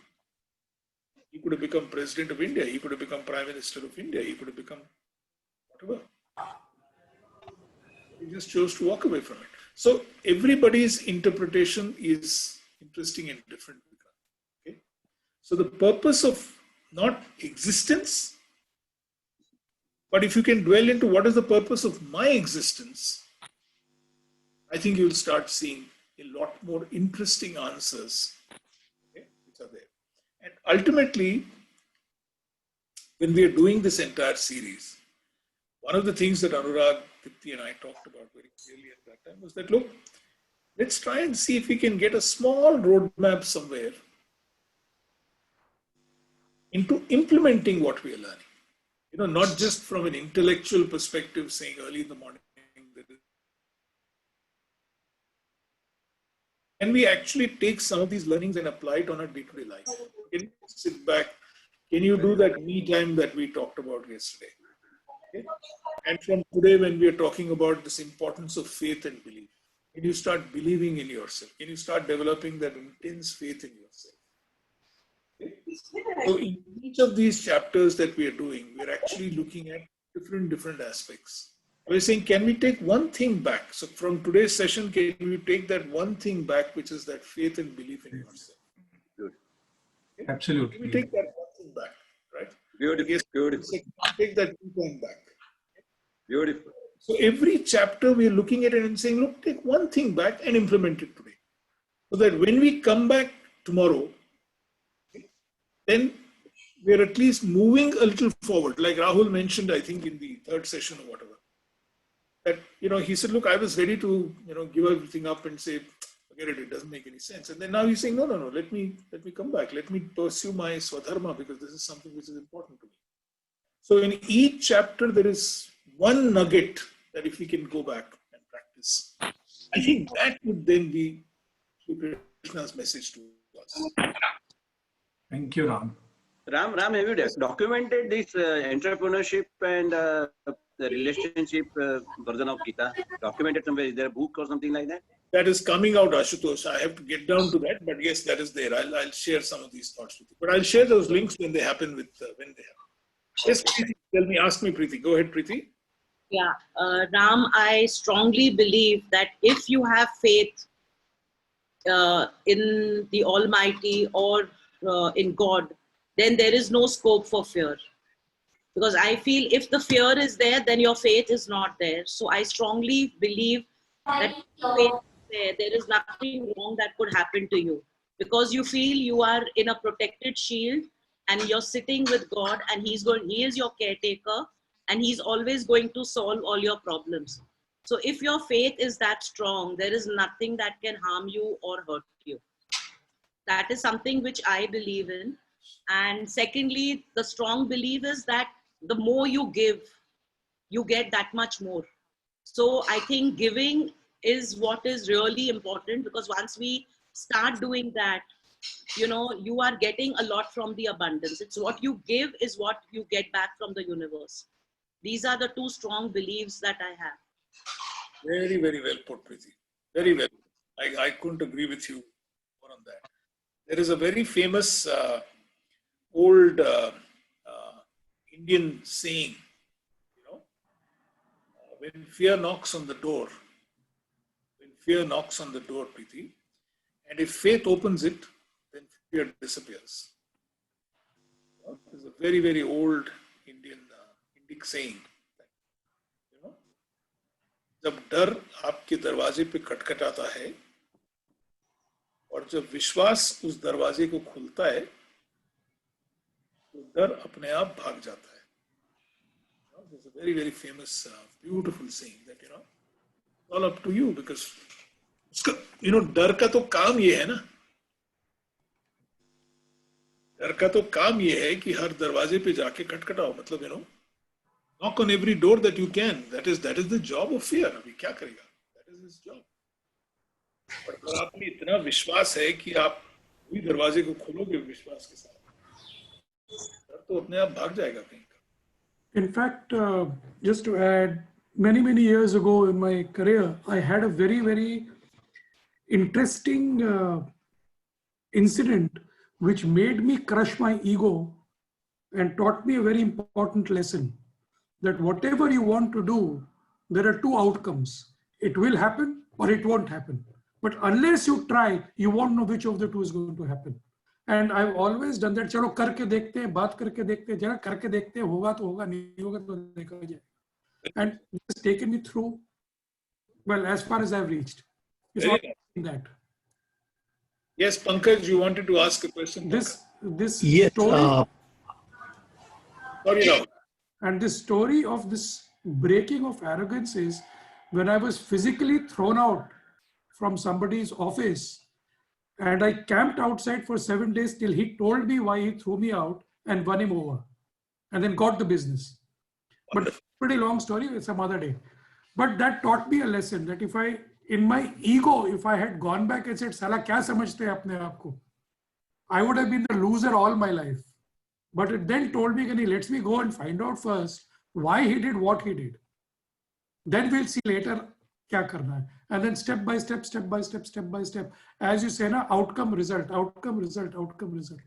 he could have become president of India. He could have become prime minister of India. He could have become whatever. He just chose to walk away from it. So everybody's interpretation is interesting and different. Okay? So the purpose of not existence, but if you can dwell into what is the purpose of my existence, I think you'll start seeing a lot more interesting answers, okay, which are there. And ultimately, when we are doing this entire series, one of the things that Anurag, Dipti and I talked about very clearly at that time was that, look, let's try and see if we can get a small roadmap somewhere into implementing what we are learning. You know, not just from an intellectual perspective, saying early in the morning, can we actually take some of these learnings and apply it on our day-to-day life? Can you sit back? Can you do that me time that we talked about yesterday? Okay? And from today, when we are talking about this importance of faith and belief, can you start believing in yourself? Can you start developing that intense faith in yourself? Okay? So in each of these chapters that we are doing, we're actually looking at different aspects. We're saying, can we take one thing back? So from today's session, can we take that one thing back, which is that faith and belief in yourself? Good. Okay? Absolutely. Can we take that one thing back, right? Beautiful. Yes, Beautiful. take that one thing back. Beautiful. So every chapter we're looking at it and saying, look, take one thing back and implement it today. So that when we come back tomorrow, okay, then we're at least moving a little forward. Like Rahul mentioned, I think in the third session or whatever, that, you know, he said, look, I was ready to, you know, give everything up and say, forget it, it doesn't make any sense. And then now he's saying, no, let me come back. Let me pursue my Swadharma, because this is something which is important to me. So in each chapter, there is one nugget that if we can go back and practice, I think that would then be Krishna's message to us. Thank you, Ram. Ram, have you documented this entrepreneurship and the relationship version of Gita? Documented somewhere? Is there a book or something like that? That is coming out, Ashutosh. I have to get down to that, but yes, that is there. I'll share some of these thoughts with you. But I'll share those links when they happen when they happen. Yes, Preeti, tell me, ask me, Preeti. Go ahead, Preeti. Yeah, Ram, I strongly believe that if you have faith in the Almighty or in God, then there is no scope for fear. Because I feel if the fear is there, then your faith is not there. So I strongly believe that faith is there is nothing wrong that could happen to you. Because you feel you are in a protected shield and you're sitting with God and He is your caretaker and He's always going to solve all your problems. So if your faith is that strong, there is nothing that can harm you or hurt you. That is something which I believe in. And secondly, the strong belief is that the more you give, you get that much more. So I think giving is what is really important, because once we start doing that, you know, you are getting a lot from the abundance. It's what you give is what you get back from the universe. These are the two strong beliefs that I have. Very, very well put, Preeti. Very well. I couldn't agree with you more on that. There is a very famous old Indian saying, you know, when fear knocks on the door, Preeti, and if faith opens it, then fear disappears. There's a very, very old Indic saying, you know, जब डर आपके दरवाजे पे खटखटाता है और जब विश्वास उस दरवाजे को खुलता है, तो डर अपने आप भाग जाता है. There's a very, very famous, beautiful saying that, you know, it's all up to you, because, you know, डर का तो काम ये है ना, डर का तो काम ये है कि हर दरवाजे पे जाके खटखटाओ, मतलब, you know, knock on every door that you can. That is the job of fear. अभी क्या करेगा? That is his job. पर अगर आप में इतना विश्वास है कि आप वही दरवाजे को खोलोगे विश्वास के साथ, तो अपने आप भाग जाएगा कहीं का. In fact, just to add, many years ago in my career, I had a very interesting incident which made me crush my ego and taught me a very important lesson. that whatever you want to do, there are two outcomes. It will happen or it won't happen. But unless you try, you won't know which of the two is going to happen. And I've always done that. चलो करके देखते हैं, बात करके देखते हैं, जरा करके देखते हैं, होगा तो होगा, नहीं होगा तो देखा जाएगा. And it's taken me through, well, as far as I've reached. It's all that. Yes, Pankaj, you wanted to ask a question. This Yes. story. Sorry, now. And this story of this breaking of arrogance is when I was physically thrown out from somebody's office, and I camped outside for 7 days till he told me why he threw me out and won him over, and then got the business. But pretty long story, some other day. But that taught me a lesson that if I, in my ego, if I had gone back and said, "Sala, kya samajhte hai apne aap ko?" I would have been the loser all my life. But it then told me, let's me go and find out first why he did what he did. Then we'll see later kya karna hai. And then step by step, step by step, step by step. As you say, na, outcome, result, outcome, result, outcome, result.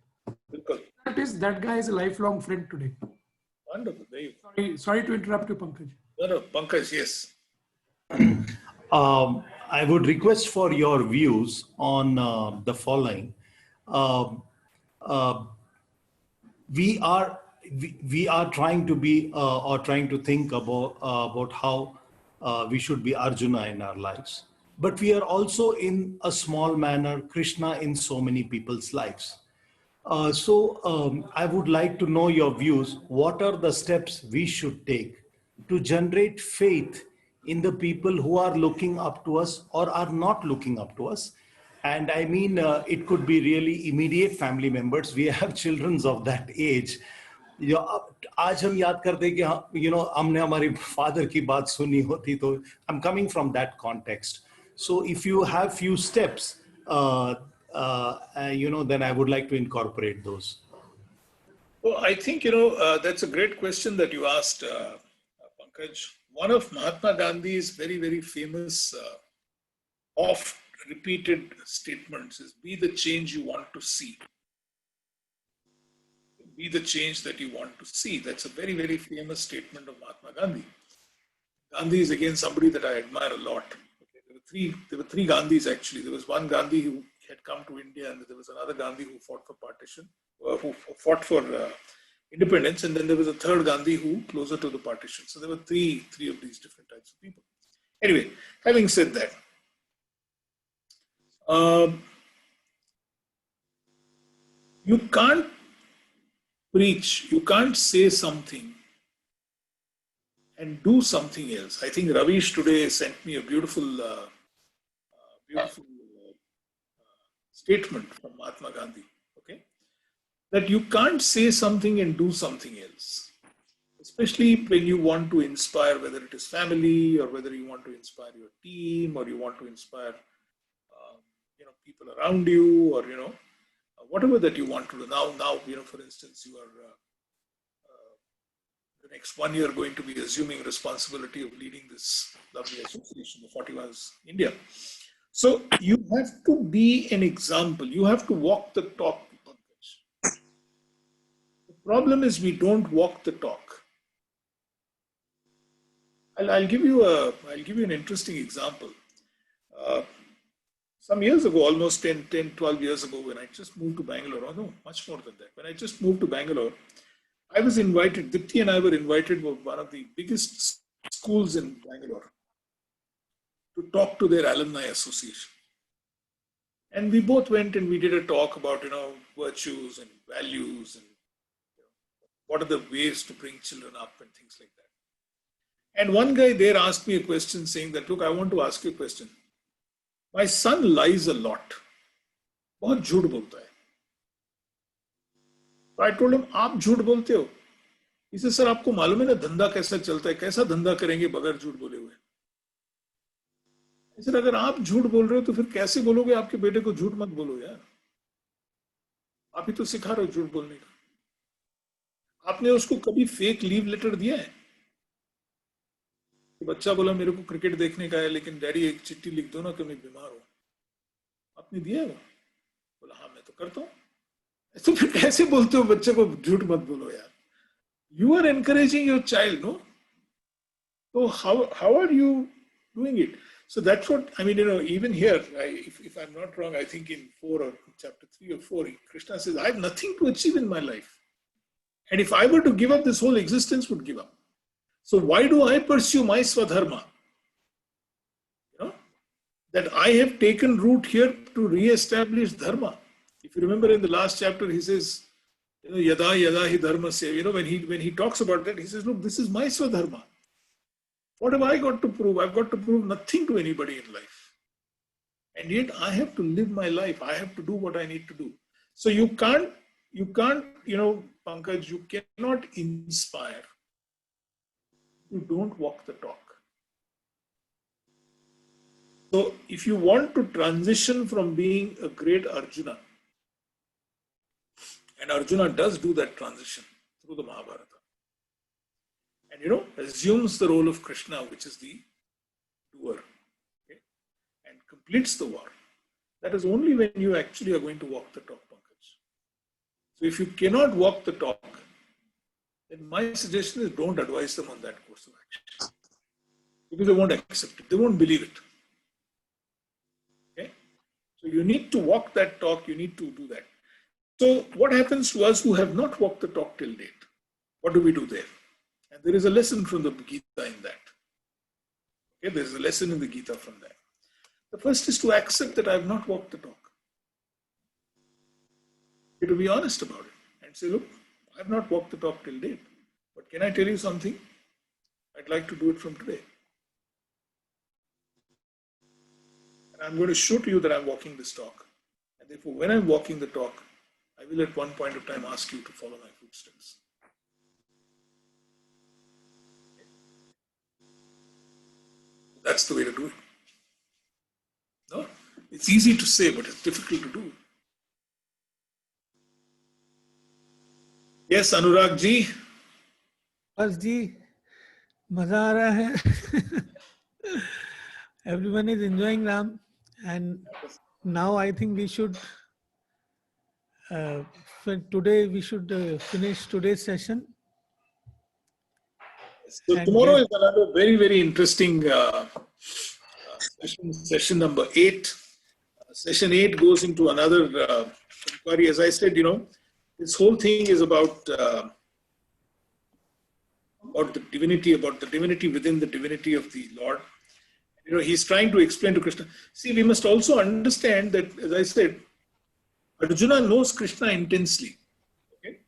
That guy is a lifelong friend today. Wonderful. There you go. Sorry to interrupt you, Pankaj. No, Pankaj, yes. I would request for your views on the following. We are trying to be or trying to think about how we should be Arjuna in our lives, but we are also in a small manner Krishna in so many people's lives. So I would like to know your views. What are the steps we should take to generate faith in the people who are looking up to us or are not looking up to us? And I mean, it could be really immediate family members. We have children of that age. आज हम याद करते हैं कि हमने हमारे father की बात सुनी होती, तो I'm coming from that context. So if you have few steps, then I would like to incorporate those. Well, I think, that's a great question that you asked, Pankaj. One of Mahatma Gandhi's very, very famous oft-repeated statements is, be the change you want to see. Be the change that you want to see. That's a very, very famous statement of Mahatma Gandhi. Gandhi is again somebody that I admire a lot. Okay, there were three Gandhis actually. There was one Gandhi who had come to India, and there was another Gandhi who fought for partition, who fought for independence, and then there was a third Gandhi who closer to the partition. So there were three of these different types of people. Anyway, having said that, you can't preach, you can't say something and do something else. I think Ravish today sent me a beautiful statement from Mahatma Gandhi, okay? That you can't say something and do something else, especially when you want to inspire, whether it is family or whether you want to inspire your team or you want to inspire people around you, or whatever that you want to do. Now, for instance, you are the next 1 year going to be assuming responsibility of leading this lovely association, the 41s India. So you have to be an example. You have to walk the talk. The problem is we don't walk the talk. I'll give you an interesting example. Some years ago, almost 10, 12 years ago, when I just moved to Bangalore, or no, much more than that. When I just moved to Bangalore, I was invited, Dipti and I were invited to one of the biggest schools in Bangalore to talk to their alumni association. And we both went and we did a talk about, virtues and values and what are the ways to bring children up and things like that. And one guy there asked me a question saying that, look, I want to ask you a question. My son lies a lot. बहुत झूठ बोलता है. So I told him, आप झूठ बोलते हो? He said, sir आपको मालूम है ना धंधा कैसा चलता है? कैसा धंधा करेंगे बगैर झूठ बोले हुए? सर अगर आप झूठ बोल रहे हो तो फिर कैसे बोलोगे आपके बेटे को झूठ मत बोलो यार? आप ही तो सिखा रहे हो झूठ बोलने का. आपने उसको कभी फेक लीव लेटर दिया है? बच्चा बोला मेरे को क्रिकेट देखने का है, लेकिन डैडी एक चिट्ठी लिख दो ना कि मैं बीमार हूं. आपने दिया है वो? बोला हाँ मैं तो करता हूं. तो फिर कैसे बोलते हो बच्चे को झूठ मत बोलो यार? You are encouraging your child, no? So how are you doing it? So that's what, I mean, even here, if I'm not wrong, I think in chapter 3 or 4, Krishna says, I have nothing to achieve in my life. And if I were to give up, this whole existence would give up. So why do I pursue my Swadharma? That I have taken root here to re-establish Dharma. If you remember in the last chapter, he says, yada yada hi dharma se. When he talks about that, he says, look, this is my Swadharma. What have I got to prove? I've got to prove nothing to anybody in life. And yet I have to live my life. I have to do what I need to do. So you can't, Pankaj, you cannot inspire. You don't walk the talk. So if you want to transition from being a great Arjuna, and Arjuna does do that transition through the Mahabharata, and assumes the role of Krishna, which is the doer, okay, and completes the war, that is only when you actually are going to walk the talk, Pankaj. So if you cannot walk the talk, then my suggestion is don't advise them on that course of action. Because they won't accept it, they won't believe it. So you need to walk that talk, you need to do that. So what happens to us who have not walked the talk till date? What do we do there? And there is a lesson from the Gita in that. Okay, there is a lesson in the Gita from that. The first is to accept that I have not walked the talk. Okay, to be honest about it and say, look, I have not walked the talk till date. But can I tell you something? I'd like to do it from today. I'm going to show to you that I'm walking this talk. And therefore, when I'm walking the talk, I will at one point of time ask you to follow my footsteps. That's the way to do it. No? It's easy to say, but it's difficult to do. Yes, Anurag ji. बस जी मजा आ रहा है. Everyone is enjoying Ram, and now I think we should today we should finish today's session. So tomorrow is another very, very interesting session number 8. Session 8 goes into another inquiry. As I said, this whole thing is about the divinity within the divinity of the Lord. He's trying to explain to Krishna. See, we must also understand that, as I said, Arjuna knows Krishna intensely. Okay?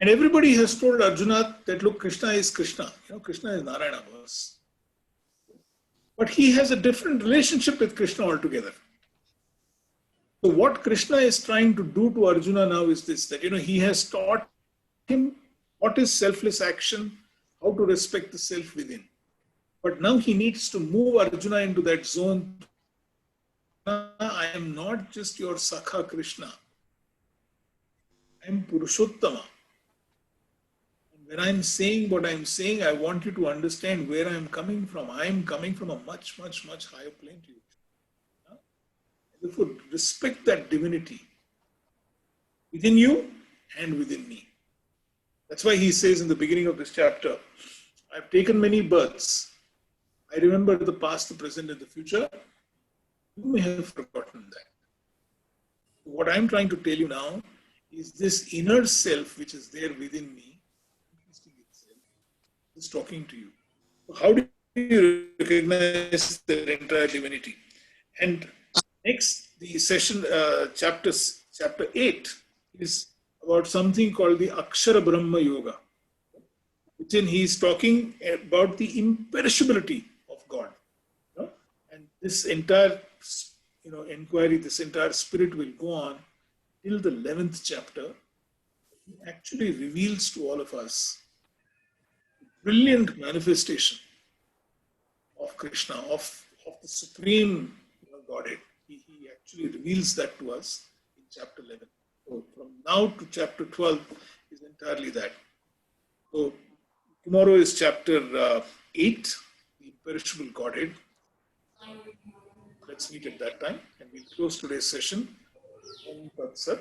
And everybody has told Arjuna that, look, Krishna is Krishna. Krishna is Narayana Bhas. But he has a different relationship with Krishna altogether. So what Krishna is trying to do to Arjuna now is this, that, he has taught him what is selfless action, how to respect the self within. But now he needs to move Arjuna into that zone. I am not just your Sakha Krishna. I am Purushottama. And when I am saying what I am saying, I want you to understand where I am coming from. I am coming from a much, much, much higher plane to you. Therefore, respect that divinity within you and within me. That's why he says in the beginning of this chapter, I've taken many births. I remember the past, the present, and the future. You may have forgotten that. What I'm trying to tell you now is this inner self which is there within me, is talking to you. How do you recognize the entire divinity? And next, the session, chapter 8 is about something called the Akshara Brahma Yoga, wherein he is talking about the imperishability of God. And this entire, inquiry, this entire spirit will go on till the 11th chapter. He actually reveals to all of us brilliant manifestation of Krishna, of the supreme Godhead. He actually reveals that to us in chapter 11. So from now to chapter 12 is entirely that. So tomorrow is chapter 8, the imperishable Godhead. Let's meet at that time, and we'll close today's session. Om Tat Sat.